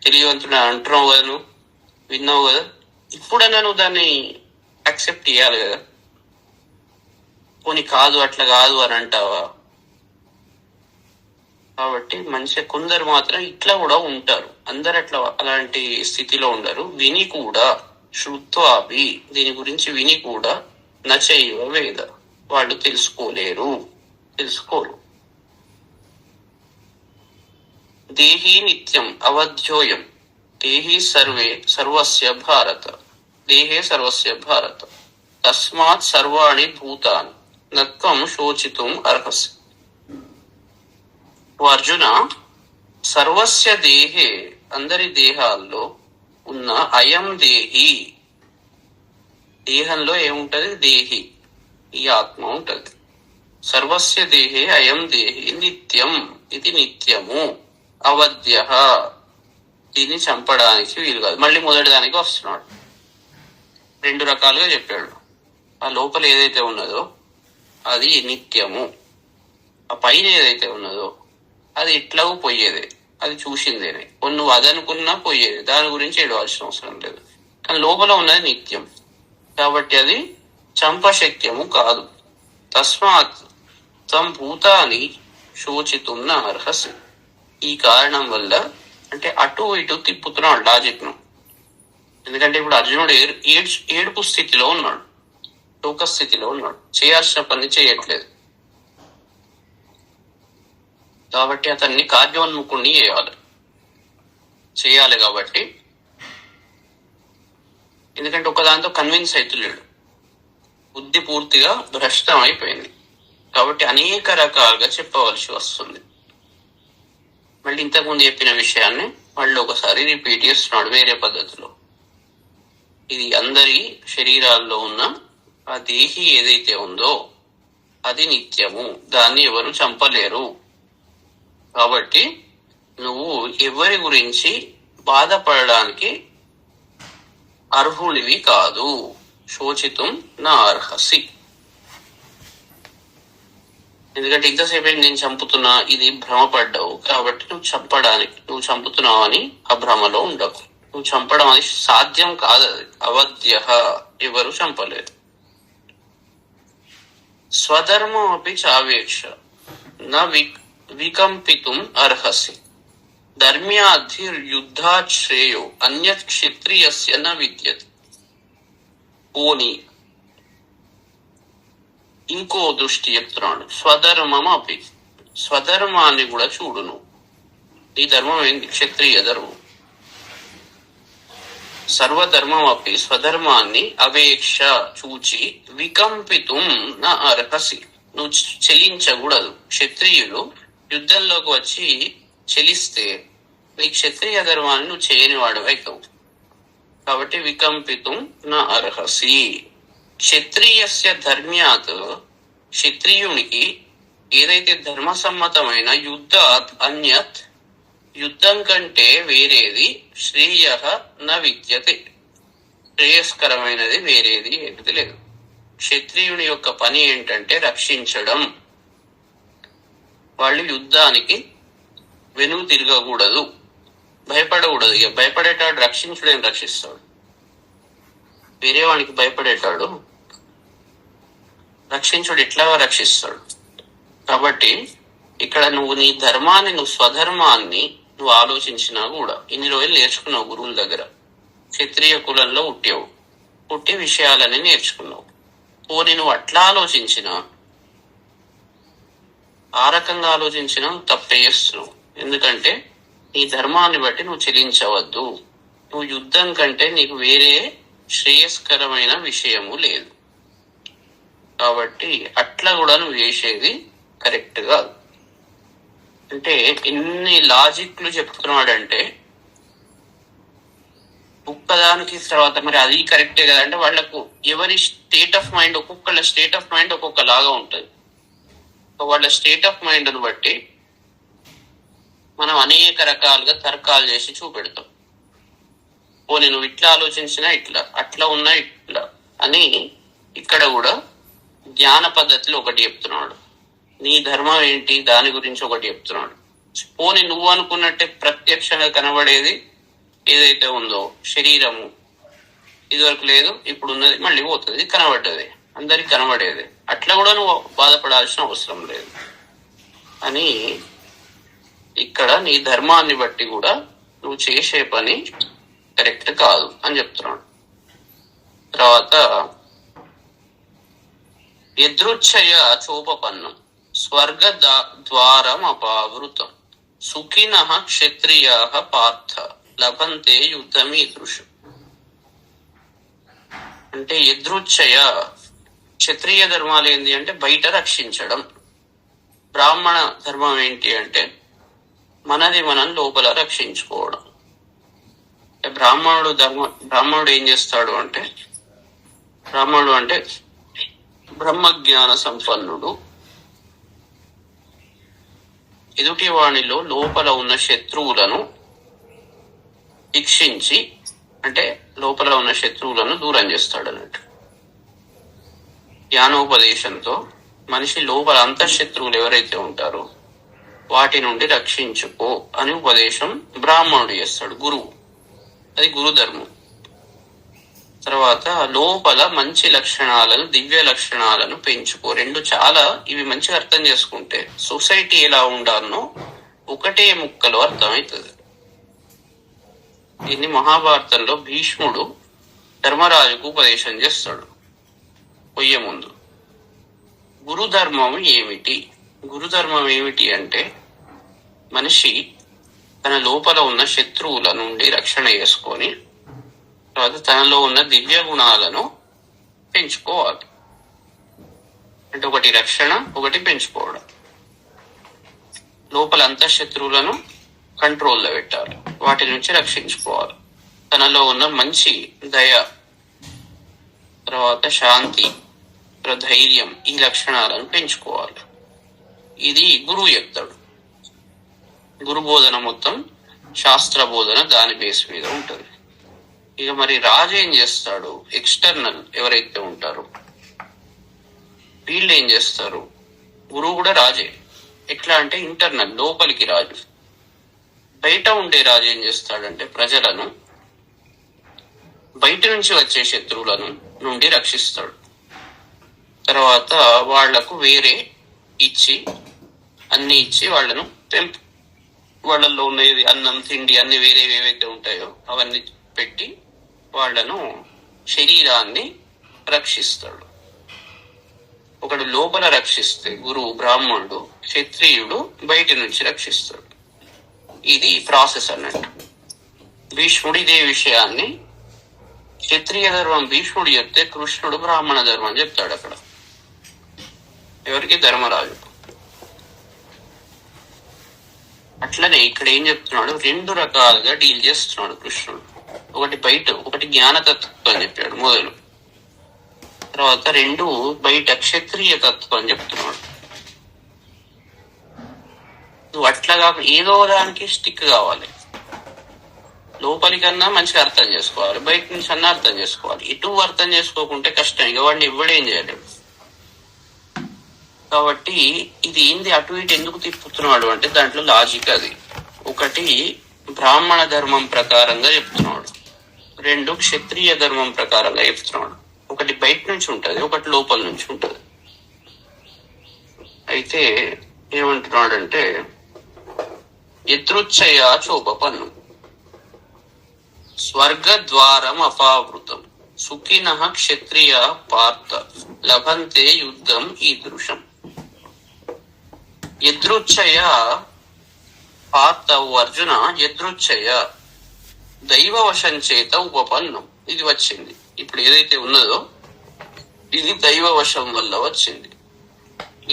తెలియవంతున్నా అంటున్నావు కదా, నువ్వు విన్నావు కదా, ఇప్పుడన్నా నువ్వు దాన్ని యాక్సెప్ట్ చేయాలి కదా. పోనీ కాదు అట్లా కాదు అని అంటావా? కాబట్టి మంచిగా కొందరు మాత్రం ఇట్లా కూడా ఉంటారు, అందరు అట్లా అలాంటి స్థితిలో ఉండరు. విని కూడా శ్రుత్వాపి దీని గురించి విని కూడా నచైవ వేద, వాళ్ళు తెలుసుకోరు. దేహీ నిత్యం అవధ్యోయం దేహీ దేహే సర్వస్య భారత తస్మాత్ సర్వాణి భూతాని నత్వం శోచితుం అర్హసి. అర్జున, సర్వస్య దేహే అందరి దేహాల్లో ఉన్న అయం దేహి, దేహంలో ఏముంటది? దేహి, ఈ ఆత్మ ఉంటది. సర్వస్య దేహే అయం దేహి నిత్యం, ఇది నిత్యము. అవధ్య, దీన్ని చంపడానికి వీలు కాదు. మళ్ళీ మొదటి దానికి వస్తున్నాడు. 2 రకాలుగా చెప్పాడు. ఆ లోపల ఏదైతే ఉన్నదో అది నిత్యము, ఆ పైన ఏదైతే ఉన్నదో అది ఇట్లాగూ పోయేదే, అది చూసిందేనే. నువ్వు అదనుకున్నా పోయేది, దాని గురించి ఏడవలసిన అవసరం లేదు. కానీ లోపల ఉన్నది నిత్యం, కాబట్టి అది చంపశక్యము కాదు. తస్మాత్ తం భూతాన్ని శోచితున్న అర్హసి. ఈ కారణం వల్ల అంటే అటు ఇటు తిప్పుతున్నాడు లాజిక్ ను. ఎందుకంటే ఇప్పుడు అర్జునుడు ఏడుపు స్థితిలో ఉన్నాడు, శోక స్థితిలో ఉన్నాడు, చేయాల్సిన పని చేయట్లేదు. కాబట్టి అతన్ని కార్యోన్ముఖుణ్ణి చేయాలి కాబట్టి, ఎందుకంటే ఒకదాంతో కన్విన్స్ అవుతలేడు, బుద్ధి పూర్తిగా భ్రష్టం అయిపోయింది. కాబట్టి అనేక రకాలుగా చెప్పవలసి వస్తుంది. మళ్ళీ ఇంతకుముందు చెప్పిన విషయాన్ని మళ్ళీ ఒకసారి రిపీట్ చేస్తున్నాడు వేరే పద్ధతిలో. ఇది అందరి శరీరాల్లో ఉన్న ఆ దేహి ఏదైతే ఉందో అది నిత్యము, దాన్ని ఎవరు చంపలేరు. కాబట్టి నువ్వు ఎవరి గురించి బాధపడడానికి అర్హుడివి కాదు. శోచితం నా అర్హసి. ఎందుకంటే ఇంతసేపు నేను చంపుతున్నా, ఇది భ్రమపడ్డావు కాబట్టి నువ్వు చంపుతున్నావు అని ఆ భ్రమలో ఉండకు. నువ్వు చంపడం అది సాధ్యం కాదు, అది అవధ్య, ఎవరు చంపలేరు. స్వధర్మం అపి చావేక్ష నా వికంపితుం అర్హసి. ధర్మ్యాధిర్యుద్ధాత్ శ్రేయో అన్యత్ క్షత్రియస్య న విద్యతే. పోనీ ఇంకో దృష్టి చెప్తున్నాడు. స్వధర్మం అపి, స్వధర్మాన్ని కూడా చూడును. నీ ధర్మం ఏంటి? క్షత్రియ ధర్మం. సర్వధర్మం అపి, స్వధర్మాన్ని అవేక్ష చూచి వికంపితుం నా అర్హసి, నువ్వు చెలించకూడదు. క్షత్రియులు యుద్ధంలోకి వచ్చి చెలిస్తే నీ క్షత్రియ ధర్మాన్ని నువ్వు చేయని వాడు అవుతావు. కాబట్టి వికంపితుం నా అర్హసి. క్షత్రియస్య ధర్మ్యాత్, క్షత్రియునికి ఏదైతే ధర్మసమ్మతమైన యుద్ధాత్ అన్యత్, యుద్ధం కంటే వేరేది శ్రేయ న విద్యతే, శ్రేయస్కరమైనది వేరేది ఏది లేదు. క్షత్రియుని యొక్క పని ఏంటంటే రక్షించడం. వాళ్ళు యుద్ధానికి వెనుక తిరగకూడదు, భయపడకూడదు. ఇక భయపడేటాడు రక్షించుడేం రక్షిస్తాడు? వేరే వానికి భయపడేటాడు రక్షించుడు ఎట్లా రక్షిస్తాడు? కాబట్టి ఇక్కడ నువ్వు నీ ధర్మాన్ని, నువ్వు స్వధర్మాన్ని నువ్వు ఆలోచించినా కూడా, ఇన్ని రోజులు నేర్చుకున్నావు గురువుల దగ్గర, క్షత్రియ కులంలో పుట్టి విషయాలని నేర్చుకున్నావు. పోనీ నువ్వు అట్లా ఆలోచించినా, ఆ రకంగా ఆలోచించినా తప్పే చేస్తున్నావు. ఎందుకంటే నీ ధర్మాన్ని బట్టి నువ్వు చెలించవద్దు. నువ్వు యుద్ధం కంటే నీకు వేరే శ్రేయస్కరమైన విషయము లేదు. కాబట్టి అట్లా కూడా నువ్వు చేసేది కరెక్ట్ కాదు. అంటే ఎన్ని లాజిక్లు చెప్తున్నాడంటే ఒక్కదానికి తర్వాత మరి అది కరెక్టే కదా అంటే, వాళ్ళకు ఎవరి స్టేట్ ఆఫ్ మైండ్, ఒక్కొక్కళ్ళ స్టేట్ ఆఫ్ మైండ్ ఒక్కొక్క లాగా ఉంటుంది. వాళ్ళ స్టేట్ ఆఫ్ మైండ్ ను బట్టి మనం అనేక రకాలుగా తర్కాలు చేసి చూపెడతాం. నేను ఇట్లా ఆలోచించినా ఇట్లా, అట్లా ఉన్నా ఇట్లా అని. ఇక్కడ కూడా జ్ఞాన పద్ధతిలో ఒకటి చెప్తున్నాడు, నీ ధర్మం ఏంటి దాని గురించి ఒకటి చెప్తున్నాడు. పోనీ నువ్వు అనుకున్నట్టే ప్రత్యక్షంగా కనబడేది ఏదైతే ఉందో శరీరము, ఇదివరకు లేదు ఇప్పుడు ఉన్నది మళ్ళీ పోతుంది, కనబడ్డది, అందరికి కనబడేది, అట్లా కూడా నువ్వు బాధపడాల్సిన అవసరం లేదు అని. ఇక్కడ నీ ధర్మాన్ని బట్టి కూడా నువ్వు చేసే పని కరెక్ట్ కాదు అని చెప్తున్నాడు. తర్వాత యదృచ్ఛయ చోపపన్నం స్వర్గ ద్వారం అపావృతం సుఖినః క్షత్రియాః పార్థ లభంతే యుద్ధమీదృశం. అంటే యదృచ్ఛయ, క్షత్రియ ధర్మాలు ఏంటి అంటే బయట రక్షించడం. బ్రాహ్మణ ధర్మం ఏంటి అంటే మనది మనం లోపల రక్షించుకోవడం. బ్రాహ్మణుడు ఏం చేస్తాడు అంటే, బ్రాహ్మణుడు అంటే బ్రహ్మజ్ఞాన సంపన్నుడు. ఎదుటి వాణిలో లోపల ఉన్న శత్రువులను శిక్షించి, అంటే లోపల ఉన్న శత్రువులను దూరం చేస్తాడు అన్నట్టు. జ్ఞానోపదేశంతో మనిషి లోపల అంతఃశత్రువులు ఎవరైతే ఉంటారో వాటి నుండి రక్షించుకో అని ఉపదేశం బ్రాహ్మణుడు చేస్తాడు, గురువు. అది గురుధర్మం. తర్వాత లోపల మంచి లక్షణాలను, దివ్య లక్షణాలను పెంచుకో. రెండు చాలా ఇవి మంచిగా అర్థం చేసుకుంటే సొసైటీ ఎలా ఉండాలనో ఒకటే ముక్కలో అర్థమవుతుంది. దీన్ని మహాభారతంలో భీష్ముడు ధర్మరాజుకు ఉపదేశం చేస్తాడు పొయ్యే ముందు. గురుధర్మం ఏమిటి? గురుధర్మం ఏమిటి అంటే మనిషి తన లోపల ఉన్న శత్రువుల నుండి రక్షణ చేసుకొని తర్వాత తనలో ఉన్న దివ్య గుణాలను పెంచుకోవాలి. అంటే ఒకటి రక్షణ, ఒకటి పెంచుకోవడం. లోపల అంతఃశత్రువులను కంట్రోల్లో పెట్టాలి, వాటి నుంచి రక్షించుకోవాలి. తనలో ఉన్న మంచి దయ, తర్వాత శాంతి, ధైర్యం, ఈ లక్షణాలను పెంచుకోవాలి. ఇది గురువు చెప్తాడు. గురు బోధన మొత్తం శాస్త్ర బోధన దాని బేస్ మీద ఉంటుంది. ఇక మరి రాజు ఏం చేస్తాడు? ఎక్స్టర్నల్ ఎవరైతే ఉంటారో వీళ్ళు ఏం చేస్తారు? గురువు కూడా రాజే. ఎట్లా అంటే ఇంటర్నల్, లోపలికి రాజు. బయట ఉండే రాజు ఏం చేస్తాడంటే ప్రజలను బయట నుంచి వచ్చే శత్రువులను నుండి రక్షిస్తాడు. తర్వాత వాళ్లకు వేరే ఇచ్చి అన్ని ఇచ్చి వాళ్ళను వాళ్ళల్లో ఉన్నది అన్నం, తిండి అన్ని వేరే ఏవైతే ఉంటాయో అవన్నీ పెట్టి వాళ్లను శరీరాన్ని రక్షిస్తాడు. ఒకడు లోపల రక్షిస్తే గురువు, బ్రాహ్మణుడు, క్షత్రియుడు బయటి నుంచి రక్షిస్తాడు. ఇది ప్రాసెస్ అన్నట్టు. భీష్ముడు ఇదే విషయాన్ని క్షత్రియ ధర్మం భీష్ముడు చెప్తే కృష్ణుడు బ్రాహ్మణ ధర్మం చెప్తాడు అక్కడ. ఎవరికి? ధర్మరాజు. అట్లనే ఇక్కడ ఏం చెప్తున్నాడు? రెండు రకాలుగా డీల్ చేస్తున్నాడు కృష్ణుడు. ఒకటి బయట, ఒకటి జ్ఞానతత్వం అని చెప్పాడు మొదలు. తర్వాత రెండు బయట క్షత్రియ తత్వం అని చెప్తున్నాడు. నువ్వు అట్లా కాకుండా ఏదో దానికి స్టిక్ కావాలి. లోపలికన్నా మంచిగా అర్థం చేసుకోవాలి, బయట నుంచి అన్నా అర్థం చేసుకోవాలి. ఇటు అర్థం చేసుకోకుంటే కష్టం. ఇక వాడిని ఇవ్వడేం చేయలేడు. కాబట్టి ఇది ఏంది అటు ఇటు ఎందుకు తిప్పుతున్నాడు అంటే దాంట్లో లాజిక్ అది. ఒకటి బ్రాహ్మణ ధర్మం ప్రకారంగా చెప్తున్నాడు, రెండు క్షత్రియ ధర్మం ప్రకారంగా చెప్తున్నాడు. ఒకటి బయట నుంచి ఉంటది, ఒకటి లోపల నుంచి ఉంటది. అయితే ఏమంటున్నాడంటే యదృచ్ఛయ చోపపన్నం స్వర్గద్వారం అపావృతం సుఖినః క్షత్రియ పార్థ లభంతే యుద్ధం ఈదృశం. యదృచ్ఛయ పార్థ అర్జున, యదృచ్ఛయ దైవవశం చేత ఉపపన్నం. ఇది వచ్చింది. ఇప్పుడు ఏదైతే ఉన్నదో ఇది దైవవశం వల్ల వచ్చింది.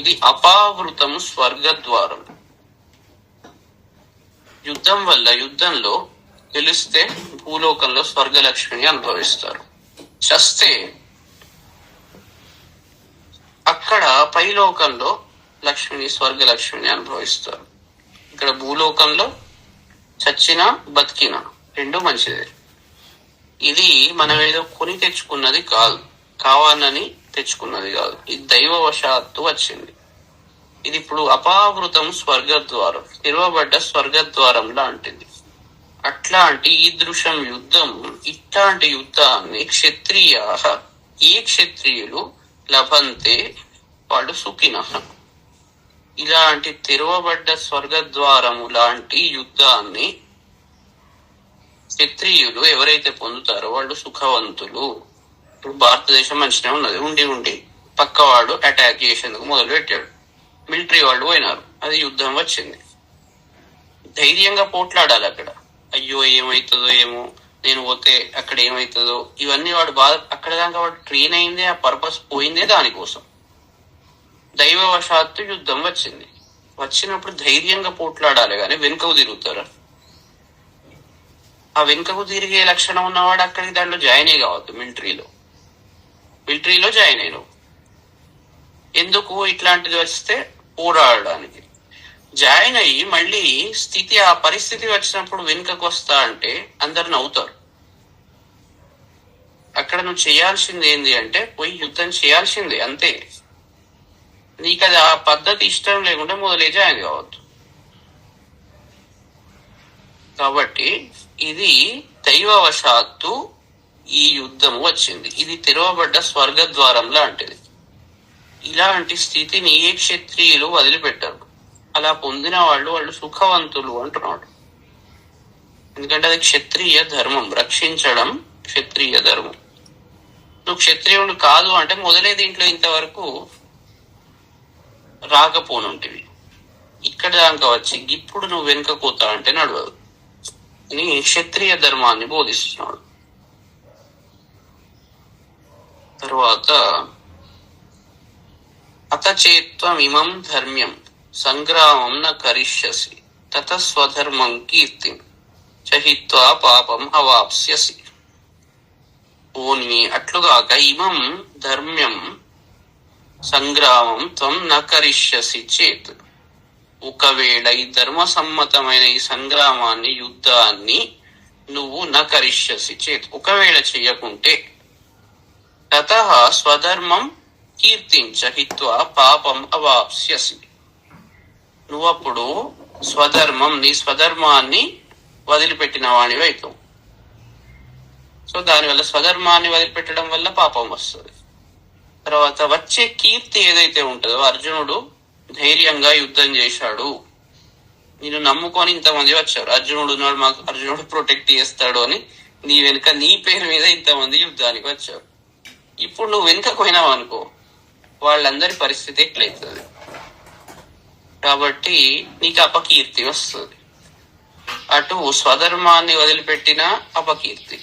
ఇది అపావృతం స్వర్గద్వారం. యుద్ధం వల్ల, యుద్ధంలో గెలిస్తే భూలోకంలో స్వర్గలక్ష్మిని అనుభవిస్తారు. చస్తే అక్కడ పైలోకంలో లక్ష్మిని, స్వర్గలక్ష్మిని అనుభవిస్తారు. ఇక్కడ భూలోకంలో చచ్చినా బతికినా రెండు మంచిదే. ఇది మనం ఏదో కొని తెచ్చుకున్నది కాదు, కావాలని తెచ్చుకున్నది కాదు. ఇది దైవవశాత్తు వచ్చింది. ఇది ఇప్పుడు అపావృతం స్వర్గద్వారం, తెరవబడ్డ స్వర్గద్వారం లాంటిది. అట్లాంటి ఈదృశం యుద్ధం, ఇట్లాంటి యుద్ధాన్ని క్షత్రియ, ఏ క్షత్రియులు లభంతే వాళ్ళు సుఖినః. ఇలాంటి తెరవబడ్డ స్వర్గద్వారము లాంటి యుద్ధాన్ని క్షత్రియులు ఎవరైతే పొందుతారో వాళ్ళు సుఖవంతులు. ఇప్పుడు భారతదేశం మంచిగా ఉన్నది, ఉండి ఉండి పక్కవాడు అటాక్ చేసేందుకు మొదలు పెట్టాడు. మిలిటరీ వాళ్ళు పోయినారు, అది యుద్ధం వచ్చింది. ధైర్యంగా పోట్లాడాలి అక్కడ. అయ్యో ఏమవుతుందో ఏమో, నేను పోతే అక్కడ ఏమవుతుందో, ఇవన్నీ వాడు బాధ. అక్కడ దాకా వాడు ట్రైన్ అయిందే, ఆ పర్పస్ పోయిందే దానికోసం. దైవవశాత్తు యుద్ధం వచ్చింది. వచ్చినప్పుడు ధైర్యంగా పోట్లాడాలి, కానీ వెనుకకు తిరుగుతారు. ఆ వెనుకకు తిరిగే లక్షణం ఉన్నవాడు అక్కడికి దాంట్లో జాయిన్ కావద్దు. మిలిటరీలో జాయిన్ అయినావు ఎందుకు? ఇట్లాంటిది వస్తే పోరాడడానికి. జాయిన్ అయ్యి మళ్ళీ స్థితి, ఆ పరిస్థితి వచ్చినప్పుడు వెనుకకు వస్తా అంటే అందరు నవ్వుతారు. అక్కడ నువ్వు చేయాల్సింది ఏంది అంటే పోయి యుద్ధం చేయాల్సిందే, అంతే. నీకు అది ఆ పద్ధతి ఇష్టం లేకుంటే మొదలే జాయిన్ కావద్దు. కాబట్టి ఇది దైవవశాత్తు ఈ యుద్ధము వచ్చింది. ఇది తెరవబడ్డ స్వర్గ ద్వారం లాంటిది. ఇలాంటి స్థితిని ఏ క్షత్రియులు వదిలిపెట్టారు. అలా పొందిన వాళ్ళు సుఖవంతులు అంటున్నాడు. ఎందుకంటే అది క్షత్రియ ధర్మం, రక్షించడం క్షత్రియ ధర్మం. నువ్వు క్షత్రియుడు కాదు అంటే మొదలే దీంట్లో ఇంతవరకు రాకపోనుంటివి. ఇక్కడ దాకా వచ్చి ఇప్పుడు నువ్వు వెనుక పోతా అంటే నడవదు అని క్షత్రియ ధర్మాన్ని బోధిస్తున్నాడు. తర్వాత అతచేత్వమిమం ధర్మ్యం సంగ్రామం న కరిష్యసి తత స్వధర్మం కీర్తిం చహిత్వా పాపం అవాప్స్యసి. ఓని అట్లుగాక ఇమం ధర్మ్యం సంగ్రామం త్వం న కరిష్యసి చేత్, ఒకవేళ ఈ ధర్మ సమ్మతమైన ఈ సంగ్రామాన్ని, యుద్ధాన్ని నువ్వు న కరిష్యసి చేత్, ఒకవేళ చెయ్యకుంటే తతః స్వధర్మం కీర్తించ హిత్వా పాపం అవాప్స్యసి, నువ్వప్పుడు స్వధర్మం, నీ స్వధర్మాన్ని వదిలిపెట్టిన వాడివి అవుతావు. సో దానివల్ల స్వధర్మాన్ని వదిలిపెట్టడం వల్ల పాపం వస్తుంది. తర్వాత వచ్చే కీర్తి ఏదైతే ఉంటుందో, అర్జునుడు ధైర్యంగా యుద్ధం చేశాడు, నేను నమ్ముకొని ఇంతమంది వచ్చారు, అర్జునుడు ఉన్నాడు మాకు, అర్జునుడు ప్రొటెక్ట్ చేస్తాడు అని నీ వెనుక నీ పేరు మీద ఇంతమంది యుద్ధానికి వచ్చారు. ఇప్పుడు నువ్వు వెనుకకు పోయినావు అనుకో, వాళ్ళందరి పరిస్థితి ఎట్లయితుంది. కాబట్టి నీకు అపకీర్తి వస్తుంది. అటు స్వధర్మాన్ని వదిలిపెట్టిన అపకీర్తి,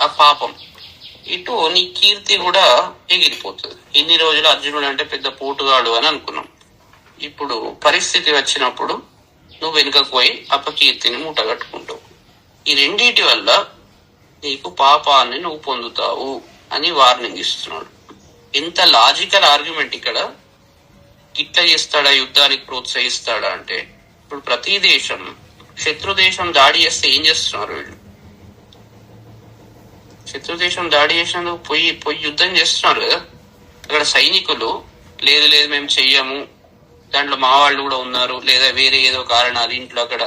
ఆ పాపం, ఇటు నీ కీర్తి కూడా ఎగిరిపోతుంది. ఇన్ని రోజులు అర్జునుడు అంటే పెద్ద పోటుగాడు అని అనుకున్నాం. ఇప్పుడు పరిస్థితి వచ్చినప్పుడు నువ్వు వెనుకకు పోయి అపకీర్తిని మూటగట్టుకుంటావు. ఈ రెండింటి వల్ల నీకు పాపాన్ని నువ్వు పొందుతావు అని వార్నింగ్ ఇస్తున్నాడు. ఎంత లాజికల్ ఆర్గ్యుమెంట్ ఇక్కడ. ఇట్లా చేస్తాడా, యుద్ధానికి ప్రోత్సహిస్తాడా అంటే, ఇప్పుడు ప్రతి దేశం శత్రు దేశం దాడి చేస్తే ఏం చేస్తున్నారు వీళ్ళు? శత్రు దేశం దాడి చేసినందుకు పోయి యుద్ధం చేస్తున్నారు కదా. అక్కడ సైనికులు లేదు మేము చెయ్యము, దాంట్లో మా వాళ్ళు కూడా ఉన్నారు, లేదా వేరే ఏదో కారణాలు, ఇంట్లో అక్కడ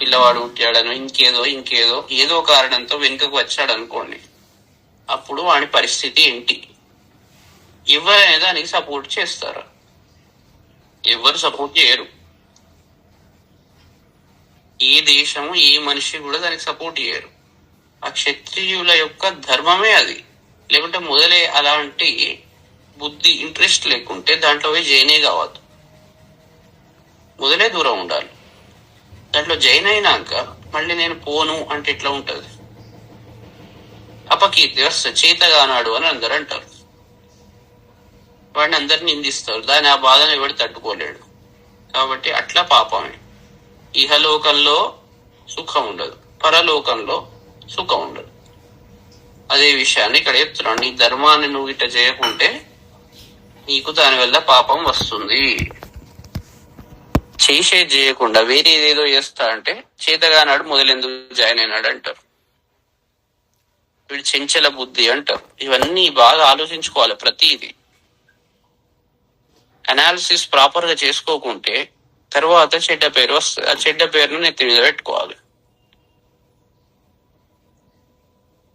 పిల్లవాడు పుట్టాడను, ఇంకేదో ఏదో కారణంతో వెనుకకు వచ్చాడు అనుకోండి, అప్పుడు వాడి పరిస్థితి ఏంటి? ఎవరైనా దానికి సపోర్ట్ చేస్తారా? ఎవరు సపోర్ట్ చేయరు. ఏ దేశము, ఏ మనిషి కూడా దానికి సపోర్ట్ చేయరు. ఆ క్షత్రియుల యొక్క ధర్మమే అది. లేకుంటే మొదలే అలాంటి బుద్ధి, ఇంట్రెస్ట్ లేకుంటే దాంట్లో పోయి జైనే కావద్దు, మొదలే దూరం ఉండాలి. దాంట్లో జైన్ అయినాక మళ్ళీ నేను పోను అంటే ఎట్లా ఉంటది? అపకీర్తి వస్తుంది. చేతగానాడు అని అందరు అంటారు, వాడిని అందరిని నిందిస్తారు, దాని ఆ బాధను ఎవడు తట్టుకోలేడు. కాబట్టి అట్లా పాపమే. ఇహలోకంలో సుఖం ఉండదు, పరలోకంలో సుఖం ఉండదు. అదే విషయాన్ని ఇక్కడ చెప్తున్నాడు. నీ ధర్మాన్ని నువ్వు ఇట్లా చేయకుంటే నీకు దానివల్ల పాపం వస్తుంది. చేసేది చేయకుండా వేరేదేదో చేస్తా అంటే చేతగానాడు మొదలెందుకు జాయిన్ అయినాడు అంటారు. వీడు చెంచల బుద్ధి అంటారు. ఇవన్నీ బాగా ఆలోచించుకోవాలి. ప్రతిదీ అనాలిసిస్ ప్రాపర్ గా చేసుకోకుంటే తర్వాత చెడ్డ పేరు వస్తుంది. ఆ చెడ్డ పేరును నెత్తి మీద పెట్టుకోవాలి.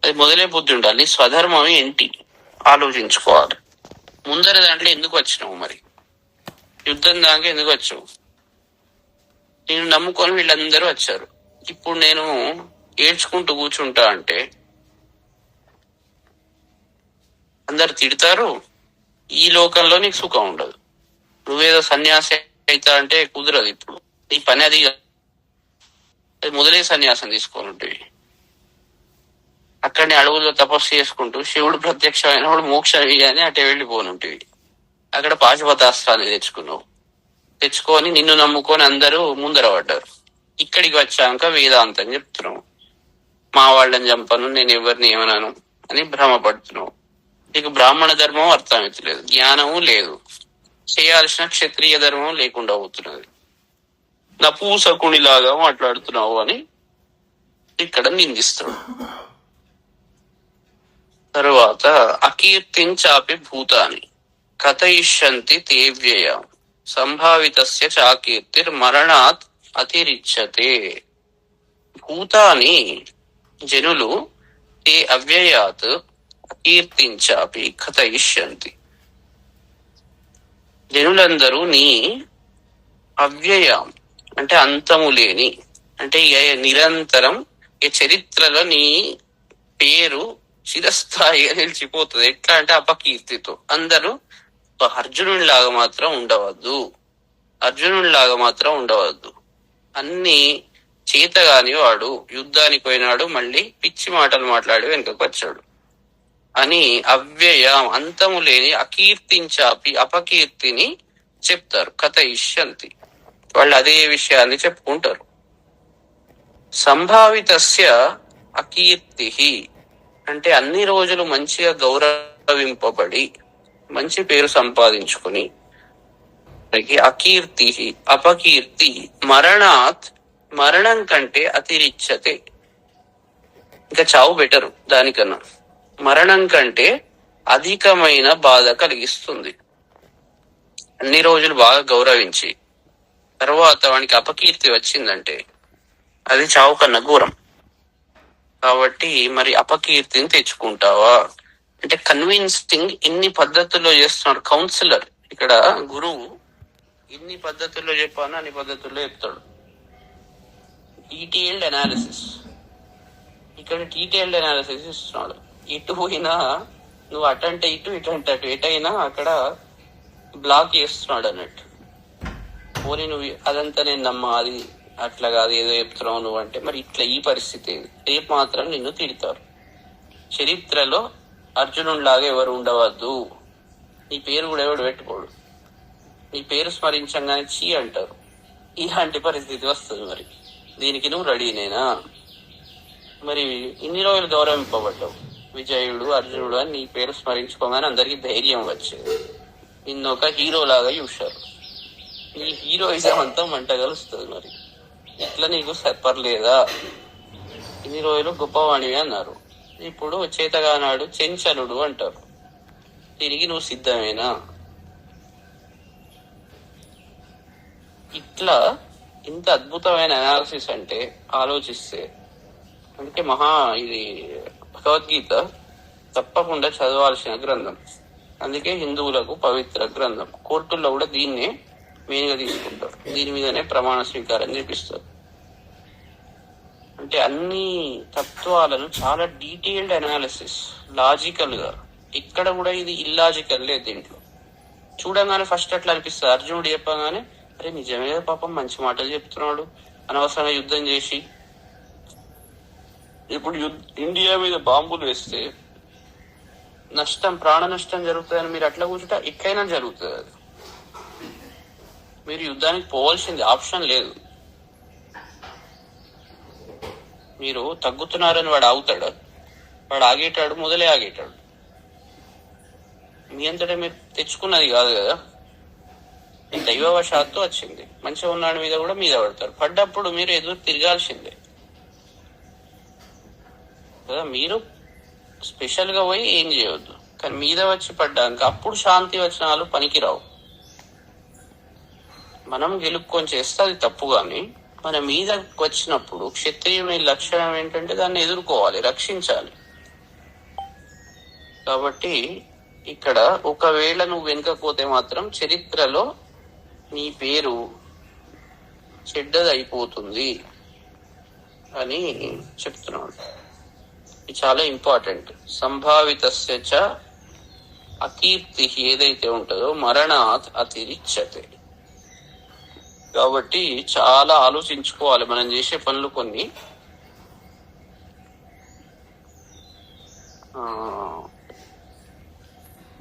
అది మొదలే బుద్ధి ఉండాలి. స్వధర్మం ఏంటి ఆలోచించుకోవాలి. ముందర దాంట్లో ఎందుకు వచ్చినావు? మరి యుద్ధం దాకా ఎందుకు వచ్చావు? నేను నమ్ముకొని వీళ్ళందరూ వచ్చారు, ఇప్పుడు నేను ఏడ్చుకుంటూ కూర్చుంటా అంటే అందరు తిడతారు. ఈ లోకంలో నీకు సుఖం ఉండదు. నువ్వేదో సన్యాసి అవుతా అంటే కుదరదు. ఇప్పుడు నీ పని అది మొదలే సన్యాసం తీసుకోనుంటివి. అక్కడనే అడవుల్లో తపస్సు చేసుకుంటూ శివుడు ప్రత్యక్షమైనప్పుడు మోక్షం ఇయ్యని అటే వెళ్ళిపోనుంటివి. అక్కడ పాశుపతాస్త్రాన్ని తెచ్చుకొని నిన్ను నమ్ముకొని అందరూ ముందర పడ్డారు. ఇక్కడికి వచ్చాక వేదాంతం చెప్తున్నావు, మా వాళ్ళని చంపను, నేను ఎవరిని ఏమన్నాను అని భ్రమపడుతున్నావు. నీకు బ్రాహ్మణ ధర్మం అర్థమవుతలేదు, జ్ఞానము లేదు, చేయాల్సిన క్షత్రియ ధర్మం లేకుండా అవుతున్నది, నపూసకునిలాగా మాట్లాడుతున్నావు అని ఇక్కడ నిందిస్తున్నాడు. తరువాత అకీర్తించాపి భూతాని కథయిష్యంతి తే వ్యయ సంభావితస్య చాకీర్తిర్ మరణాత్ అతిరిచ్యతే. భూతాని జనులు ఏ అవ్యయాత్ అకీర్తించాపి కథయిష్యంతి. జనులందరూ నీ అవ్యయం అంటే అంతము లేని, అంటే నిరంతరం ఈ చరిత్రలో నీ పేరు చిరస్థాయిగా నిలిచిపోతుంది. ఎట్లా అంటే అపకీర్తితో. అందరూ అర్జునుడిలాగా మాత్రం ఉండవద్దు, అర్జునుడిలాగా మాత్రం ఉండవద్దు. అన్ని చేతగాని వాడు, యుద్ధానికి పోయినాడు, మళ్ళీ పిచ్చి మాటలు మాట్లాడి వెనుకకు వచ్చాడు అని అవ్యయం అంతము లేని అకీర్తించాపి అపకీర్తిని చెప్తారు. కథయిష్యంతి, వాళ్ళు అదే విషయాన్ని చెప్పుకుంటారు. సంభావితస్య అకీర్తి అంటే అన్ని రోజులు మంచిగా గౌరవింపబడి మంచి పేరు సంపాదించుకుని, అకీర్తి అపకీర్తి మరణాత్ మరణం కంటే అతిరిచ్చతే, ఇంకా చావు బెటరు దానికన్నా, మరణం కంటే అధికమైన బాధ కలిగిస్తుంది. అన్ని రోజులు బాగా గౌరవించి తర్వాత వానికి అపకీర్తి వచ్చిందంటే అది చావు కన్నా ఘోరం. కాబట్టి మరి అపకీర్తిని తెచ్చుకుంటావా అంటే కన్విన్సింగ్ ఇన్ని పద్ధతుల్లో చేస్తున్నాడు కౌన్సిలర్. ఇక్కడ గురువు ఇన్ని పద్ధతుల్లో చెప్పాను, అన్ని పద్ధతుల్లో చెప్తాడు. డీటెయిల్డ్ అనాలిసిస్, ఇక్కడ డీటెయిల్డ్ అనాలిసిస్ ఇస్తున్నాడు. ఇటు పోయినా నువ్వు అటంటే ఇటు, ఇటంటే అటు, ఎటైనా అక్కడ బ్లాక్ చేస్తున్నాడు అన్నట్టు. పోనీ నువ్వు అదంతా నేను నమ్మా, అది అట్లా కాదు, ఏదో చెప్తున్నావు నువ్వు అంటే, మరి ఇట్లా ఈ పరిస్థితి రేపు మాత్రం నిన్ను తిడతారు. చరిత్రలో అర్జునుడిలాగా ఎవరు ఉండవద్దు, నీ పేరు కూడా ఎవడు పెట్టుకోడు, నీ పేరు స్మరించంగానే చీ అంటారు. ఇలాంటి పరిస్థితి వస్తుంది. మరి దీనికి నువ్వు రెడీనేనా? మరి ఇన్ని రోజులు గౌరవింపబడ్డావు, విజయుడు అర్జునుడు అని నీ పేరు స్మరించుకోగానే అందరికి ధైర్యం వచ్చేది, నిన్ను ఒక హీరో లాగా చూశారు. నీ హీరోయిజం అంతా మంట కలుస్తుంది. మరి ఇట్లా నీకు చెప్పర్లేదా? ఇన్ని రోజులు గొప్పవాణివి అన్నారు, ఇప్పుడు చేతగానాడు చెంచలుడు అంటారు. తిరిగి నువ్వు సిద్ధమేనా? ఇట్లా ఇంత అద్భుతమైన అనాలిసిస్ అంటే ఆలోచిస్తే, అందుకే ఇది భగవద్గీత తప్పకుండా చదవాల్సిన గ్రంథం. అందుకే హిందువులకు పవిత్ర గ్రంథం. కోర్టుల్లో కూడా దీన్నే మెయిన్ గా తీసుకుంటారు, దీని మీదనే ప్రమాణ స్వీకారం చేపిస్తారు. అంటే అన్ని తత్వాలను చాలా డీటెయిల్డ్ అనాలిసిస్, లాజికల్ గా. ఇక్కడ కూడా ఇది ఇల్లాజికల్ లేదు దీంట్లో. చూడగానే ఫస్ట్ అట్లా అనిపిస్తుంది, అర్జునుడు చెప్పగానే అరే నిజమే పాపం మంచి మాటలు చెప్తున్నాడు, అనవసరంగా యుద్ధం చేసి ఇప్పుడు ఇండియా మీద బాంబులు వేస్తే నష్టం, ప్రాణ నష్టం జరుగుతుందని మీరు అట్లా కూర్చుంటే ఎట్లయినా జరుగుతుంది. అది మీరు యుద్ధానికి పోవాల్సింది, ఆప్షన్ లేదు. మీరు తగ్గుతున్నారని వాడు ఆగుతాడు, వాడు ఆగేటాడు, మొదలే ఆగేటాడు. మీ అంతటా మీరు తెచ్చుకున్నది కాదు కదా, దైవవశాత్తు వచ్చింది. మంచిగా ఉన్నాడు మీద కూడా మీద పడతారు, పడ్డప్పుడు మీరు ఎదురు తిరగాల్సిందే కదా. మీరు స్పెషల్ గా పోయి ఏం చేయొద్దు, కానీ మీద వచ్చి పడ్డాక అప్పుడు శాంతి వచనాలు పనికిరావు. మనం గెలుపుకొని చేస్తే అది తప్పు, కానీ మన మీద వచ్చినప్పుడు క్షత్రియుని లక్షణం ఏంటంటే దాన్ని ఎదుర్కోవాలి, రక్షించాలి. కాబట్టి ఇక్కడ ఒకవేళ నువ్వు వెనుకపోతే మాత్రం చరిత్రలో నీ పేరు చెడ్డదైపోతుంది అని చెప్తున్నాడు. ఇది చాలా ఇంపార్టెంట్. సంభావితస్య చ అకీర్తి ఏదైతే ఉంటుందో మరణాత్ అతిరిచ్చతే. కాబట్టి చాలా ఆలోచించుకోవాలి మనం చేసే పనులు. కొన్ని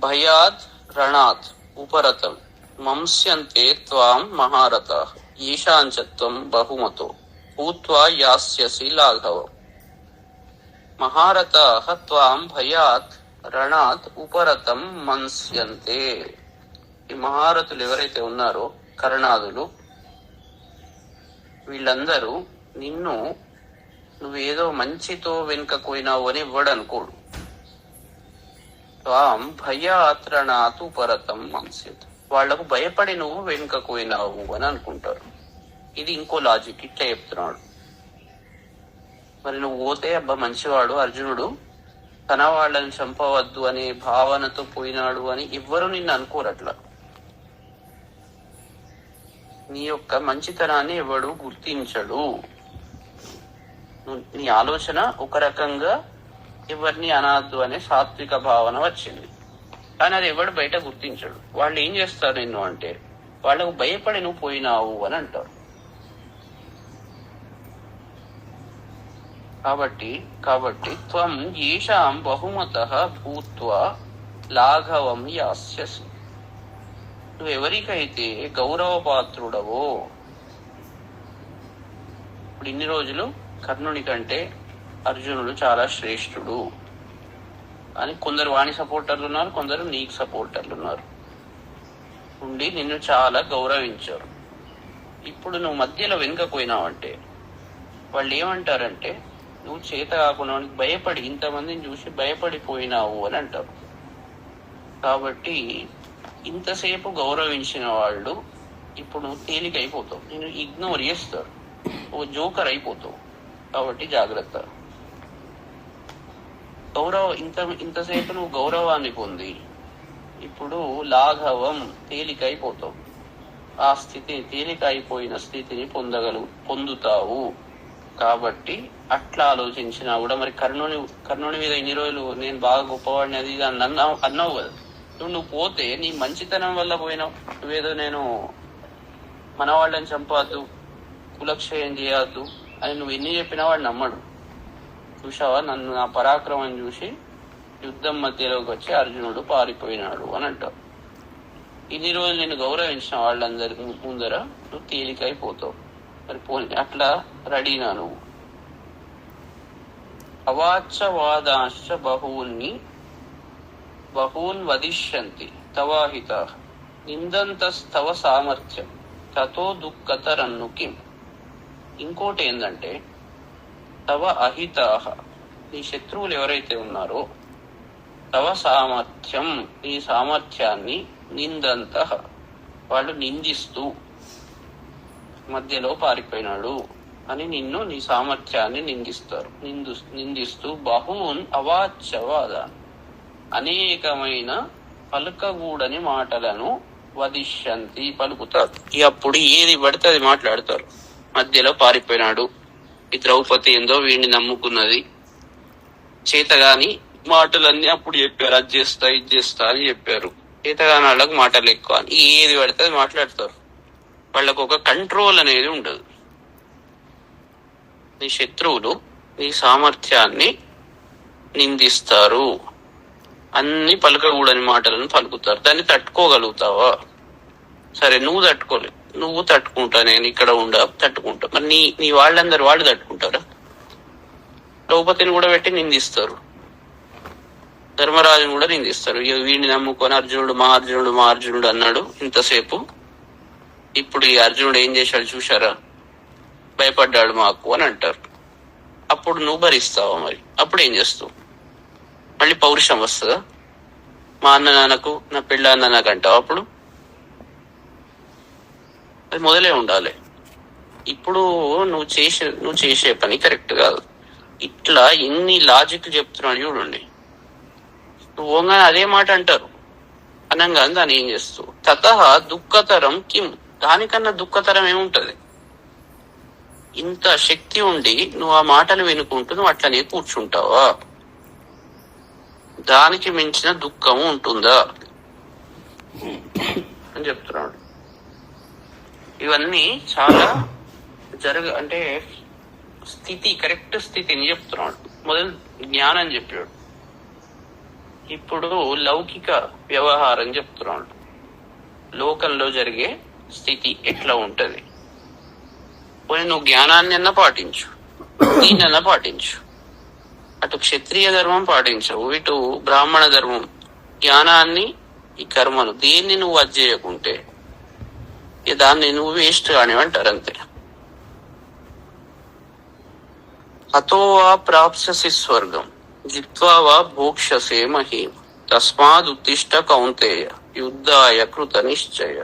భయాద్ రణాత్ ఉపరతం మంస్యంతే త్వాం మహారథ ఈశాంచత్వం బహుమతో భూత్వా యాస్యసి లాఘవం. మహారథాః త్వాం భయాత్ రణాత్ ఉపరతం మంస్యంతే. ఈ మహారథులు ఎవరైతే ఉన్నారో కర్ణాదులు, వీళ్ళందరూ నువ్వేదో మంచితో వెనుకపోయినావు అని ఇవ్వడనుకోడు. త్వాం భయాత్ రణాత్ ఉపరతం మంస్యతే, వాళ్లకు భయపడి నువ్వు వెనుకపోయినావు అని అనుకుంటారు. ఇది ఇంకో లాజిక్, ఇట్లా చెప్తున్నాడు. మరి నువ్వు పోతే అబ్బా మంచివాడు అర్జునుడు తన వాళ్ళని చంపవద్దు అనే భావనతో పోయినాడు అని ఎవ్వరూ నిన్ను అనుకోరు. అట్లా నీ యొక్క మంచితనాన్ని ఎవడు గుర్తించడు. నీ ఆలోచన ఒక రకంగా ఎవరిని అనద్దు అనే సాత్విక భావన వచ్చింది, కానీ అది ఎవడు బయట గుర్తించడు. వాళ్ళు ఏం చేస్తారు నిన్ను అంటే, వాళ్ళకు భయపడి నువ్వు పోయినావు అని అంటారు. కాబట్టి త్వం ఏషాం బహుమతః భూత్వా లాఘవం యాస్యసి. నువ్వు ఎవరికైతే గౌరవపాత్రుడవో, ఇప్పుడు ఇన్ని రోజులు కర్ణుని కంటే అర్జునుడు చాలా శ్రేష్ఠుడు అని కొందరు వాణి సపోర్టర్లు ఉన్నారు, కొందరు నీకు సపోర్టర్లు ఉన్నారు, ఉండి నిన్ను చాలా గౌరవించారు. ఇప్పుడు నువ్వు మధ్యలో వెనుకపోయినావంటే వాళ్ళు ఏమంటారంటే, నువ్వు చేత కాకుండా భయపడి, ఇంతమందిని చూసి భయపడిపోయినావు అని అంటారు. కాబట్టి ఇంతసేపు గౌరవించిన వాళ్ళు ఇప్పుడు నువ్వు తేలికైపోతావు, నేను ఇగ్నోర్ చేస్తారు, ఓ జోకర్ అయిపోతావు. కాబట్టి జాగ్రత్త. ఇంతసేపు నువ్వు గౌరవాన్ని పొంది ఇప్పుడు లాఘవం, తేలికైపోతావు. ఆ స్థితి, తేలికైపోయిన స్థితిని పొందుతావు. కాబట్టి అట్లా ఆలోచించినా కూడా, మరి కర్ణుని మీద ఇన్ని రోజులు నేను బాగా గొప్పవాడిని అది ఇది అన్నావు కదా, నువ్వు పోతే నీ మంచితనం వల్ల పోయినావు. నువ్వేదో నేను మన వాళ్ళని చంపవద్దు, కులక్షయం చేయవద్దు అని నువ్వు ఎన్ని చెప్పినా వాడు నమ్మడు. చూసావా, నన్ను నా పరాక్రమం చూసి యుద్ధం మధ్యలోకి వచ్చి అర్జునుడు పారిపోయినాడు అని అంటావు. ఇన్ని రోజులు నేను గౌరవించిన వాళ్ళందరి ముందర నువ్వు తేలికైపోతావు. మరి పోనీ అట్లా రెడీనా నువ్వు? అవాచ్యవాదాంశ్చ బహూన్ వదిష్యంతి తవాహిత నిందంతస్తవ సామర్థ్యం తతో దుఃఖతరన్ను కిం. ఇంకోటి ఏంటంటే, తవ అహితాహ, నీ శత్రువులు ఎవరైతే ఉన్నారో, తవ సామర్థ్యం, నీ సామర్థ్యాన్ని, నిందంతః, వాళ్ళు నిందిస్తూ మధ్యలో పారిపోయినాడు అని నిన్ను, నీ సామర్థ్యాన్ని నిందిస్తూ బహూన్ అవాచ్యవాదాన్ని, అనేకమైన పలుకగూడని మాటలను వదిష్యంతి, పలుకుతారు. అప్పుడు ఏది పడితే అది మాట్లాడతారు. మధ్యలో పారిపోయినాడు, ఈ ద్రౌపది ఏందో వీడిని నమ్ముకున్నది, చేతగాని మాటలన్నీ అప్పుడు చెప్పారు. అది చేస్తా, ఇది చేస్తా అని చెప్పారు. చేతగాని వాళ్ళకు మాటలు ఎక్కువ అని ఏది పడితే అది మాట్లాడతారు. వాళ్ళకు ఒక కంట్రోల్ అనేది ఉండదు. నీ శత్రువులు నీ సామర్థ్యాన్ని నిందిస్తారు, అన్ని పలకకూడని మాటలను పలుకుతారు. దాన్ని తట్టుకోగలుగుతావా? సరే, నువ్వు తట్టుకుంటా, నేను ఇక్కడ తట్టుకుంటా. మరి నీ వాళ్ళందరూ వాళ్ళు తట్టుకుంటారా? ద్రౌపదిని కూడా పెట్టి నిందిస్తారు, ధర్మరాజుని కూడా నిందిస్తారు. వీడిని నమ్ముకొని మా అర్జునుడు అన్నాడు ఇంతసేపు. ఇప్పుడు ఈ అర్జునుడు ఏం చేశాడు చూశారా, భయపడ్డాడు మాకు అని అంటారు. అప్పుడు నువ్వు భరిస్తావా? మరి అప్పుడు ఏం చేస్తావు? మళ్ళీ పౌరుషం వస్తుందా? మా అన్న నాన్నకు, నా పిల్ల అన్న నాకు అంటావు. అప్పుడు అది మొదలే ఉండాలి. ఇప్పుడు నువ్వు చేసే పని కరెక్ట్ కాదు. ఇట్లా ఎన్ని లాజిక్ చెప్తున్నాడు చూడండి. నువ్వు ఓంగానే అదే మాట అంటారు, అనంగా దాన్ని ఏం చేస్తావు? తతః దుఃఖతరం కిం, దానికన్నా దుఃఖతరం ఏముంటది? ఇంత శక్తి ఉండి నువ్వు ఆ మాటలు వినుకుంటూ నువ్వు అట్లనే కూర్చుంటావా? దానికి మించిన దుఃఖము ఉంటుందా అని చెప్తున్నాడు. ఇవన్నీ చాలా అంటే కరెక్ట్ స్థితిని చెప్తున్నాడు. మొదలు జ్ఞానం చెప్పాడు, ఇప్పుడు లౌకిక వ్యవహారం చెప్తున్నాడు. లోకంలో జరిగే స్థితి ఎట్లా ఉంటది. పోనీ నువ్వు జ్ఞానాన్ని అన్నా పాటించు, దీన్నన్నా పాటించు. అటు క్షత్రియ ధర్మం పాటించవు, ఇటు బ్రాహ్మణ ధర్మం, జ్ఞానాన్ని, ఈ కర్మను, దేన్ని నువ్వు అది చేయకుంటే దాన్ని నువ్వు వేస్ట్ కానివంటారు అంతే. అతో వా ప్రాప్స్యసి స్వర్గం జిత్వా వా భోక్ష్యసే మహీం తస్మాదుత్తిష్ట కౌంతేయ యుద్ధాయ కృత నిశ్చయ.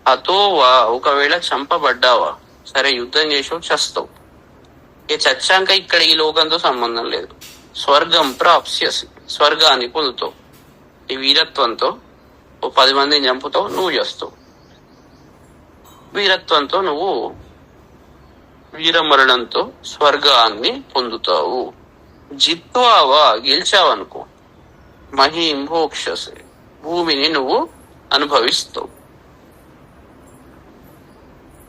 అతో వా, ఒకవేళ చంపబడ్డావా, సరే యుద్ధం చేసావు, చస్తావు. చచ్చాక ఇక్కడ ఈ లోకంతో సంబంధం లేదు. స్వర్గం ప్రాప్స్యసి, స్వర్గాన్ని పొందుతావు. నీ వీరత్వంతో ఓ 10 మందిని చంపుతావు, నువ్వు చేస్తావు. వీరత్వంతో నువ్వు వీరమరణంతో స్వర్గాన్ని పొందుతావు. జిత్వావా, గెలిచావనుకో, మహీం భోక్షసే, భూమిని నువ్వు అనుభవిస్తావు.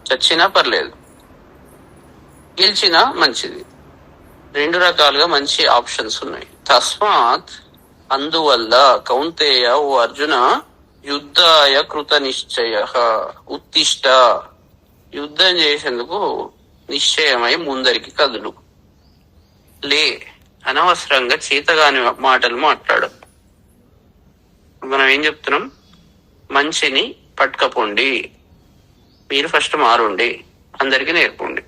చచ్చినా పర్లేదు, గెలిచినా మంచిది. 2 రకాలుగా మంచి ఆప్షన్స్ ఉన్నాయి. తస్మాత్, అందువల్ల, కౌంతేయ ఓ అర్జున, యుద్ధాయ కృత నిశ్చయ ఉత్తిష్ట, యుద్ధం చేసేందుకు నిశ్చయమై ముందరికి కదులు. లే, అనవసరంగా చేతగాని మాటలు మాట్లాడు. మనం ఏం చెప్తున్నాం? మంచిని పట్టుకపోండి, మీరు ఫస్ట్ మారుండి, అందరికి నేర్పండి.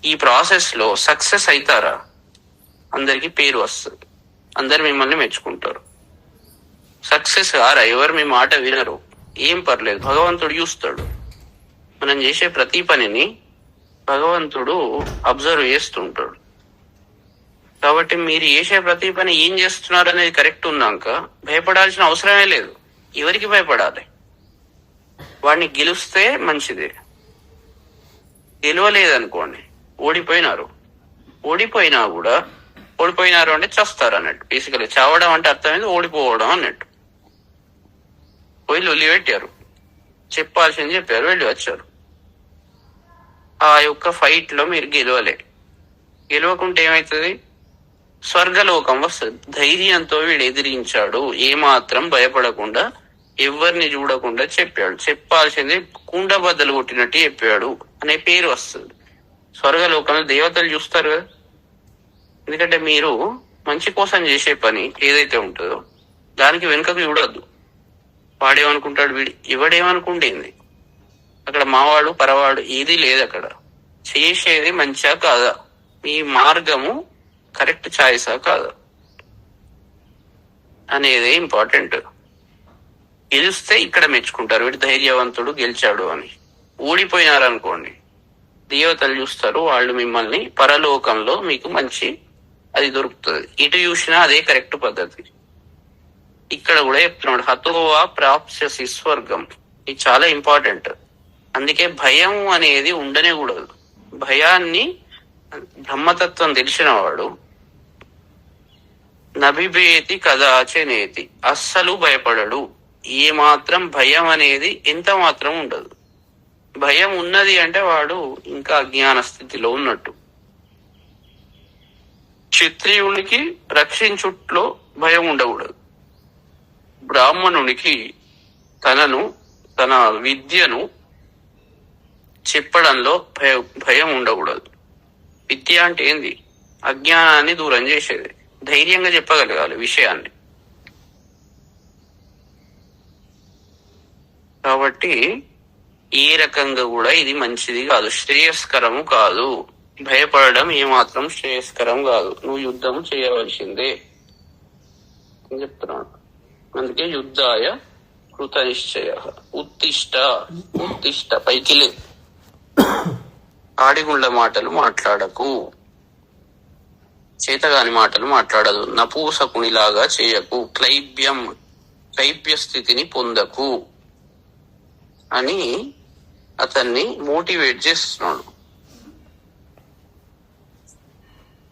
ఈ ప్రాసెస్ లో సక్సెస్ అవుతారా, అందరికి పేరు వస్తుంది, అందరు మిమ్మల్ని మెచ్చుకుంటారు. సక్సెస్ కారా, ఎవరు మీ మాట వినరు, ఏం పర్లేదు, భగవంతుడు చూస్తాడు. మనం చేసే ప్రతి పనిని భగవంతుడు అబ్జర్వ్ చేస్తుంటాడు. కాబట్టి మీరు చేసే ప్రతి పని ఏం చేస్తున్నారు అనేది కరెక్ట్ ఉన్నాక భయపడాల్సిన అవసరమే లేదు. ఎవరికి భయపడాలి? వాడిని గెలిస్తే మంచిదే, గెలవలేదనుకోండి, ఓడిపోయినారు. ఓడిపోయినా కూడా, ఓడిపోయినారు అంటే చస్తారు అన్నట్టు. బేసికలీ చావడం అంటే అర్థమైంది ఓడిపోవడం అన్నట్టు. పోయి లొల్లి పెట్టారు, చెప్పాల్సింది చెప్పారు, వెళ్ళి వచ్చారు. ఆ యొక్క ఫైట్ లో మీరు గెలవలే. గెలవకుంటే ఏమవుతుంది? స్వర్గలోకం వస్తుంది. ధైర్యంతో వీడు ఎదిరించాడు, ఏమాత్రం భయపడకుండా, ఎవరిని చూడకుండా చెప్పాడు, చెప్పాల్సింది కుండ బద్దలు కొట్టినట్టు చెప్పాడు అనే పేరు వస్తుంది. స్వర్గలోకంలో దేవతలు చూస్తారు కదా. ఎందుకంటే మీరు మంచి కోసం చేసే పని ఏదైతే ఉంటుందో దానికి వెనుకకు చూడొద్దు. వాడేమనుకుంటాడు, వీడు ఎవడేమనుకుంటేంది, అక్కడ మావాడు పరవాడు ఏది లేదు. అక్కడ చేసేది మంచిగా కాదా, మీ మార్గము కరెక్ట్ చాయిసా కాదా అనేది ఇంపార్టెంట్. గెలిస్తే ఇక్కడ మెచ్చుకుంటారు, వీడు ధైర్యవంతుడు గెలిచాడు అని. ఓడిపోయినారనుకోండి, దేవతలు చూస్తారు, వాళ్ళు మిమ్మల్ని పరలోకంలో మీకు మంచి అది దొరుకుతుంది. ఇటు చూసినా అదే కరెక్ట్ పద్ధతి. ఇక్కడ కూడా చెప్తున్నాడు, హతోవా ప్రాప్స్యసి స్వర్గం. ఇది చాలా ఇంపార్టెంట్. అందుకే భయం అనేది ఉండనే కూడదు. భయాన్ని, బ్రహ్మతత్వం తెలిసిన వాడు నభిభేతి కదాచనేతి, అస్సలు భయపడడు. ఏ మాత్రం భయం అనేది ఎంత మాత్రం ఉండదు. భయం ఉన్నది అంటే వాడు ఇంకా అజ్ఞాన స్థితిలో ఉన్నట్టు. క్షత్రియునికి రక్షించుట్లో భయం ఉండకూడదు. బ్రాహ్మణునికి తన విద్యను చెప్పడంలో భయం ఉండకూడదు. విద్య అంటే ఏంది? అజ్ఞానాన్ని దూరం చేసేది. ధైర్యంగా చెప్పగలగాలి విషయాన్ని. కాబట్టి ఏ రకంగా కూడా ఇది మంచిది కాదు, శ్రేయస్కరము కాదు. భయపడడం ఏమాత్రం శ్రేయస్కరం కాదు. నువ్వు యుద్ధం చేయవలసిందే అని చెప్తున్నాడు. అందుకే యుద్ధాయ కృత నిశ్చయ ఉత్తిష్ట, ఉత్తిష్ట, పైకి లే, ఆడిగుండ మాటలు మాట్లాడకు, చేతగాని మాటలు మాట్లాడదు, నపూసకునిలాగా చేయకు, క్లైబ్య స్థితిని పొందకు అని అతన్ని మోటివేట్ చేస్తున్నాడు.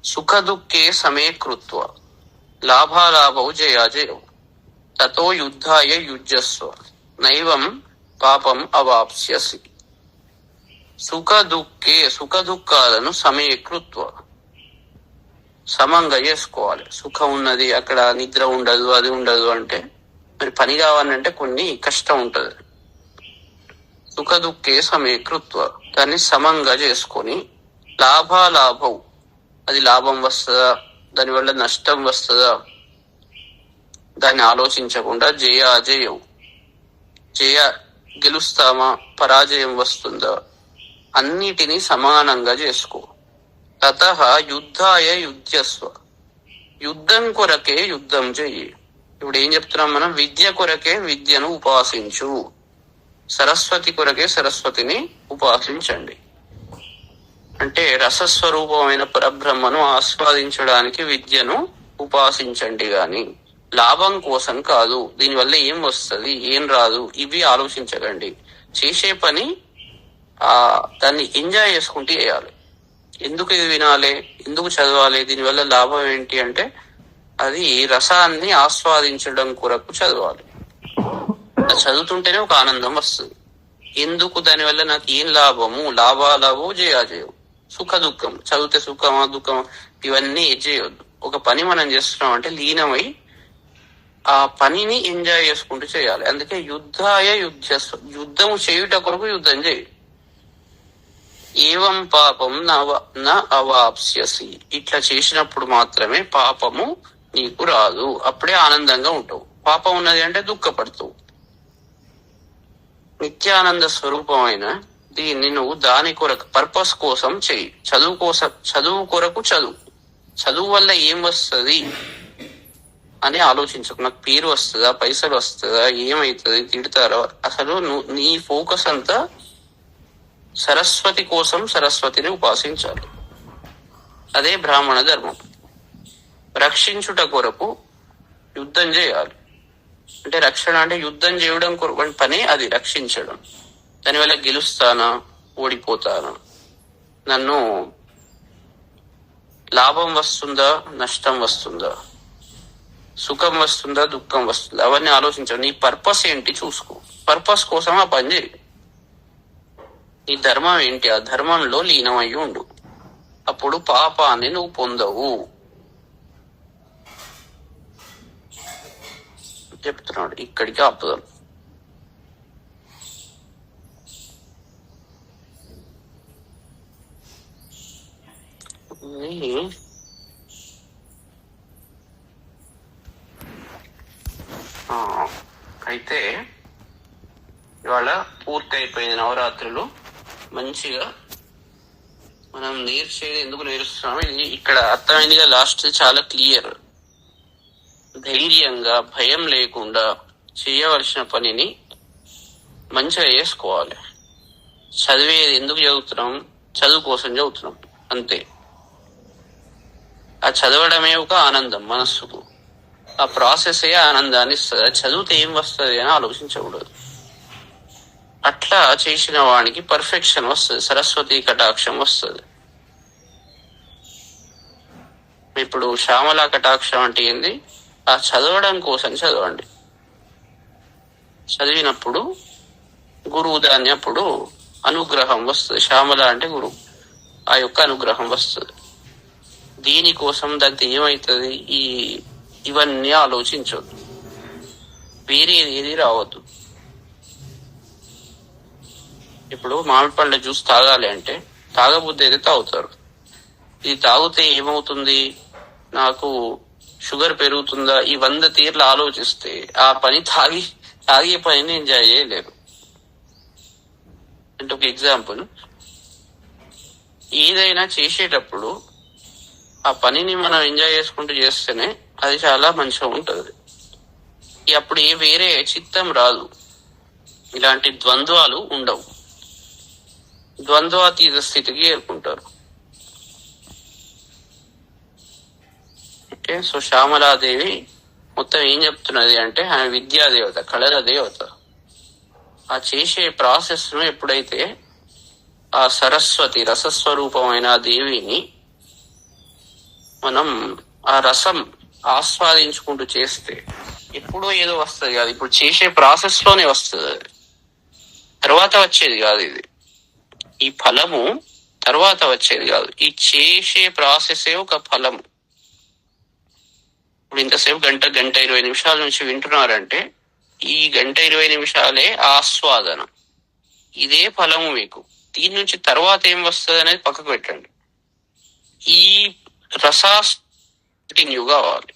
సుఖ దుఃఖే సమే కృత్వ లాభాలాభౌ జయాజయౌ తతో యుద్ధాయ యుజ్యస్వ నైవం పాపం అవాప్స్యసి. సుఖ దుఃఖాలను సమీకృత్వ, సమంగా చేసుకోవాలి. సుఖం ఉన్నది, అక్కడ నిద్ర ఉండదు, అది ఉండదు అంటే మరి పని కావాలంటే కొన్ని కష్టం ఉంటది. సుఖ దుఃఖే సమీకృత్వ, దాన్ని సమంగా చేసుకొని, లాభాలాభం, అది లాభం వస్తుందా, దానివల్ల నష్టం వస్తుందా, దాన్ని ఆలోచించకుండా జయాజయం, గెలుస్తామా, పరాజయం వస్తుందా, అన్నిటినీ సమానంగా చేసుకో. తతః యుద్ధాయ యుజ్యస్వ, యుద్ధం కొరకే యుద్ధం చెయ్యి. ఇప్పుడు ఏం చెప్తున్నాం మనం? విద్య కొరకే విద్యను ఉపాసించు, సరస్వతి కొరకే సరస్వతిని ఉపాసించండి. అంటే రసస్వరూపమైన పరబ్రహ్మను ఆస్వాదించడానికి విద్యను ఉపాసించండి గాని లాభం కోసం కాదు. దీనివల్ల ఏం వస్తుంది, ఏం రాదు, ఇవి ఆలోచించకండి. చేసే పని దాన్ని ఎంజాయ్ చేసుకుంటూ చేయాలి. ఎందుకు ఇది వినాలి, ఎందుకు చదవాలి, దీనివల్ల లాభం ఏంటి అంటే అది రసాన్ని ఆస్వాదించడం కొరకు చదవాలి. అది చదువుతుంటేనే ఒక ఆనందం వస్తుంది. ఎందుకు, దానివల్ల నాకు ఏం లాభము, లాభాలవో జయాజయవు, సుఖ దుఃఖం, చదివితే సుఖమా దుఃఖమా ఇవన్నీ చేయొద్దు. ఒక పని మనం చేస్తున్నాం అంటే లీనమై ఆ పనిని ఎంజాయ్ చేసుకుంటూ చేయాలి. అందుకే యుద్ధము చేయుట కొరకు యుద్ధం చేయి. ఏవం పాపం నా అవాప్స్యసి, ఇట్లా చేసినప్పుడు మాత్రమే పాపము నీకు రాదు. అప్పుడే ఆనందంగా ఉంటావు. పాపం ఉన్నది అంటే దుఃఖపడుతావు. నిత్యానంద స్వరూపమైన దీన్ని నువ్వు దాని కొరకు పర్పస్ కోసం చెయ్యి. చదువు కొరకు చదువు వల్ల ఏం వస్తుంది అని ఆలోచించకు. నాకు పేరు వస్తుందా, పైసలు వస్తుందా, ఏమైతుంది, తిడతారో, అసలు నీ ఫోకస్ అంతా సరస్వతి కోసం సరస్వతిని ఉపాసించాలి. అదే బ్రాహ్మణ ధర్మం. రక్షించుట కొరకు యుద్ధం చేయాలి. అంటే రక్షణ అంటే యుద్ధం చేయడం కొరకు పని అది, రక్షించడం. దానివల్ల గెలుస్తానా, ఓడిపోతానా, నన్ను లాభం వస్తుందా, నష్టం వస్తుందా, సుఖం వస్తుందా, దుఃఖం వస్తుందా, అవన్నీ ఆలోచించాలి. నీ పర్పస్ ఏంటి చూసుకో. పర్పస్ కోసం ఆ పని చేయి. నీ ధర్మం ఏంటి, ఆ ధర్మంలో లీనమయ్యి ఉండు. అప్పుడు పాపాన్ని నువ్వు పొందవు చెప్తున్నాడు. ఇక్కడికి ఆపుదాం. అయితే ఇవాళ పూర్తి అయిపోయింది నవరాత్రులు. మంచిగా మనం నేర్చేది ఎందుకు నేర్చున్నాము, ఇది ఇక్కడ అర్థమైందిగా. లాస్ట్ చాలా క్లియర్. ధైర్యంగా, భయం లేకుండా చేయవలసిన పనిని మంచిగా చేసుకోవాలి. చదివేది ఎందుకు చదువుతున్నాం, చదువు కోసం చదువుతున్నాం అంతే. ఆ చదవడమే ఒక ఆనందం మనస్సుకు. ఆ ప్రాసెసే ఆనందాన్ని ఇస్తుంది. చదివితే ఏం వస్తుంది అని ఆలోచించకూడదు. అట్లా చేసిన వానికి పర్ఫెక్షన్ వస్తుంది, సరస్వతి కటాక్షం వస్తుంది. ఇప్పుడు శ్యామల కటాక్షం అంటే ఏంది, ఆ చదవడం కోసం చదవండి. చదివినప్పుడు గురువు దాన్ని అప్పుడు అనుగ్రహం వస్తుంది. శ్యామల అంటే గురువు, ఆ యొక్క అనుగ్రహం వస్తుంది. దీనికోసం దాంతో ఏమవుతుంది, ఇవన్నీ ఆలోచించవద్దు, వేరే ఏది రావద్దు. ఇప్పుడు మామిడి పళ్ళ జ్యూస్ తాగాలి అంటే తాగబుద్ధి అయితే తాగుతారు. ఇది తాగితే ఏమవుతుంది, నాకు షుగర్ పెరుగుతుందా, ఈ 100 తీర్లు ఆలోచిస్తే ఆ పని తాగే పనిని ఎంజాయ్ చేయలేరు. అంటే ఒక ఎగ్జాంపుల్, ఏదైనా చేసేటప్పుడు ఆ పనిని మనం ఎంజాయ్ చేసుకుంటూ చేస్తేనే అది చాలా మంచిగా ఉంటుంది. అప్పుడు వేరే చిత్తం రాదు, ఇలాంటి ద్వంద్వాలు ఉండవు. ద్వంద్వాతీత స్థితికి చేరుకుంటారు. ఓకే, సో శ్యామలాదేవి మొత్తం ఏం చెప్తున్నది అంటే ఆమె విద్యాదేవత, కళల దేవత. ఆ చేసే ప్రాసెస్ ను ఎప్పుడైతే ఆ సరస్వతి రసస్వరూపమైన దేవిని మనం ఆ రసం ఆస్వాదించుకుంటూ చేస్తే ఎప్పుడో ఏదో వస్తుంది కాదు, ఇప్పుడు చేసే ప్రాసెస్ లోనే వస్తుంది. తర్వాత వచ్చేది కాదు ఇది, ఈ ఫలము తర్వాత వచ్చేది కాదు. ఈ చేసే ప్రాసెసే ఒక ఫలము. ఇప్పుడు ఇంతసేపు గంట 20 నిమిషాల నుంచి వింటున్నారంటే ఈ 120 నిమిషాలే ఆస్వాదన, ఇదే ఫలము మీకు. దీని నుంచి తర్వాత ఏం వస్తుంది అనేది పక్కకు పెట్టండి. ఈ రసాస్ కంటిన్యూ కావాలి,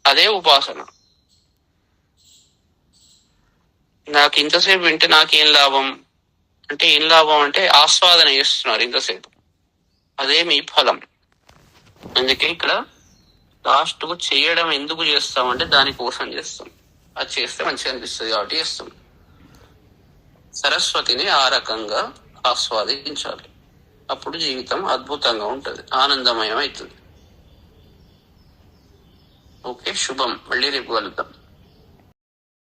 అదే ఉపాసన. నాకు ఇంతసేపు వింటే నాకేం లాభం అంటే, ఏం లాభం అంటే ఆస్వాదన చేస్తున్నారు ఇంతసేపు, అదే మీ ఫలం. అందుకే ఇక్కడ లాస్ట్ కు చేయడం ఎందుకు చేస్తామంటే దానికోసం చేస్తాం. అది చేస్తే మంచిగా అనిపిస్తుంది కాబట్టి చేస్తాం. సరస్వతిని ఆ రకంగా ఆస్వాదించాలి. అప్పుడు జీవితం అద్భుతంగా ఉంటుంది, ఆనందమయం అవుతుంది. ఓకే, శుభం. మళ్ళీ రేపు కలుద్దాం.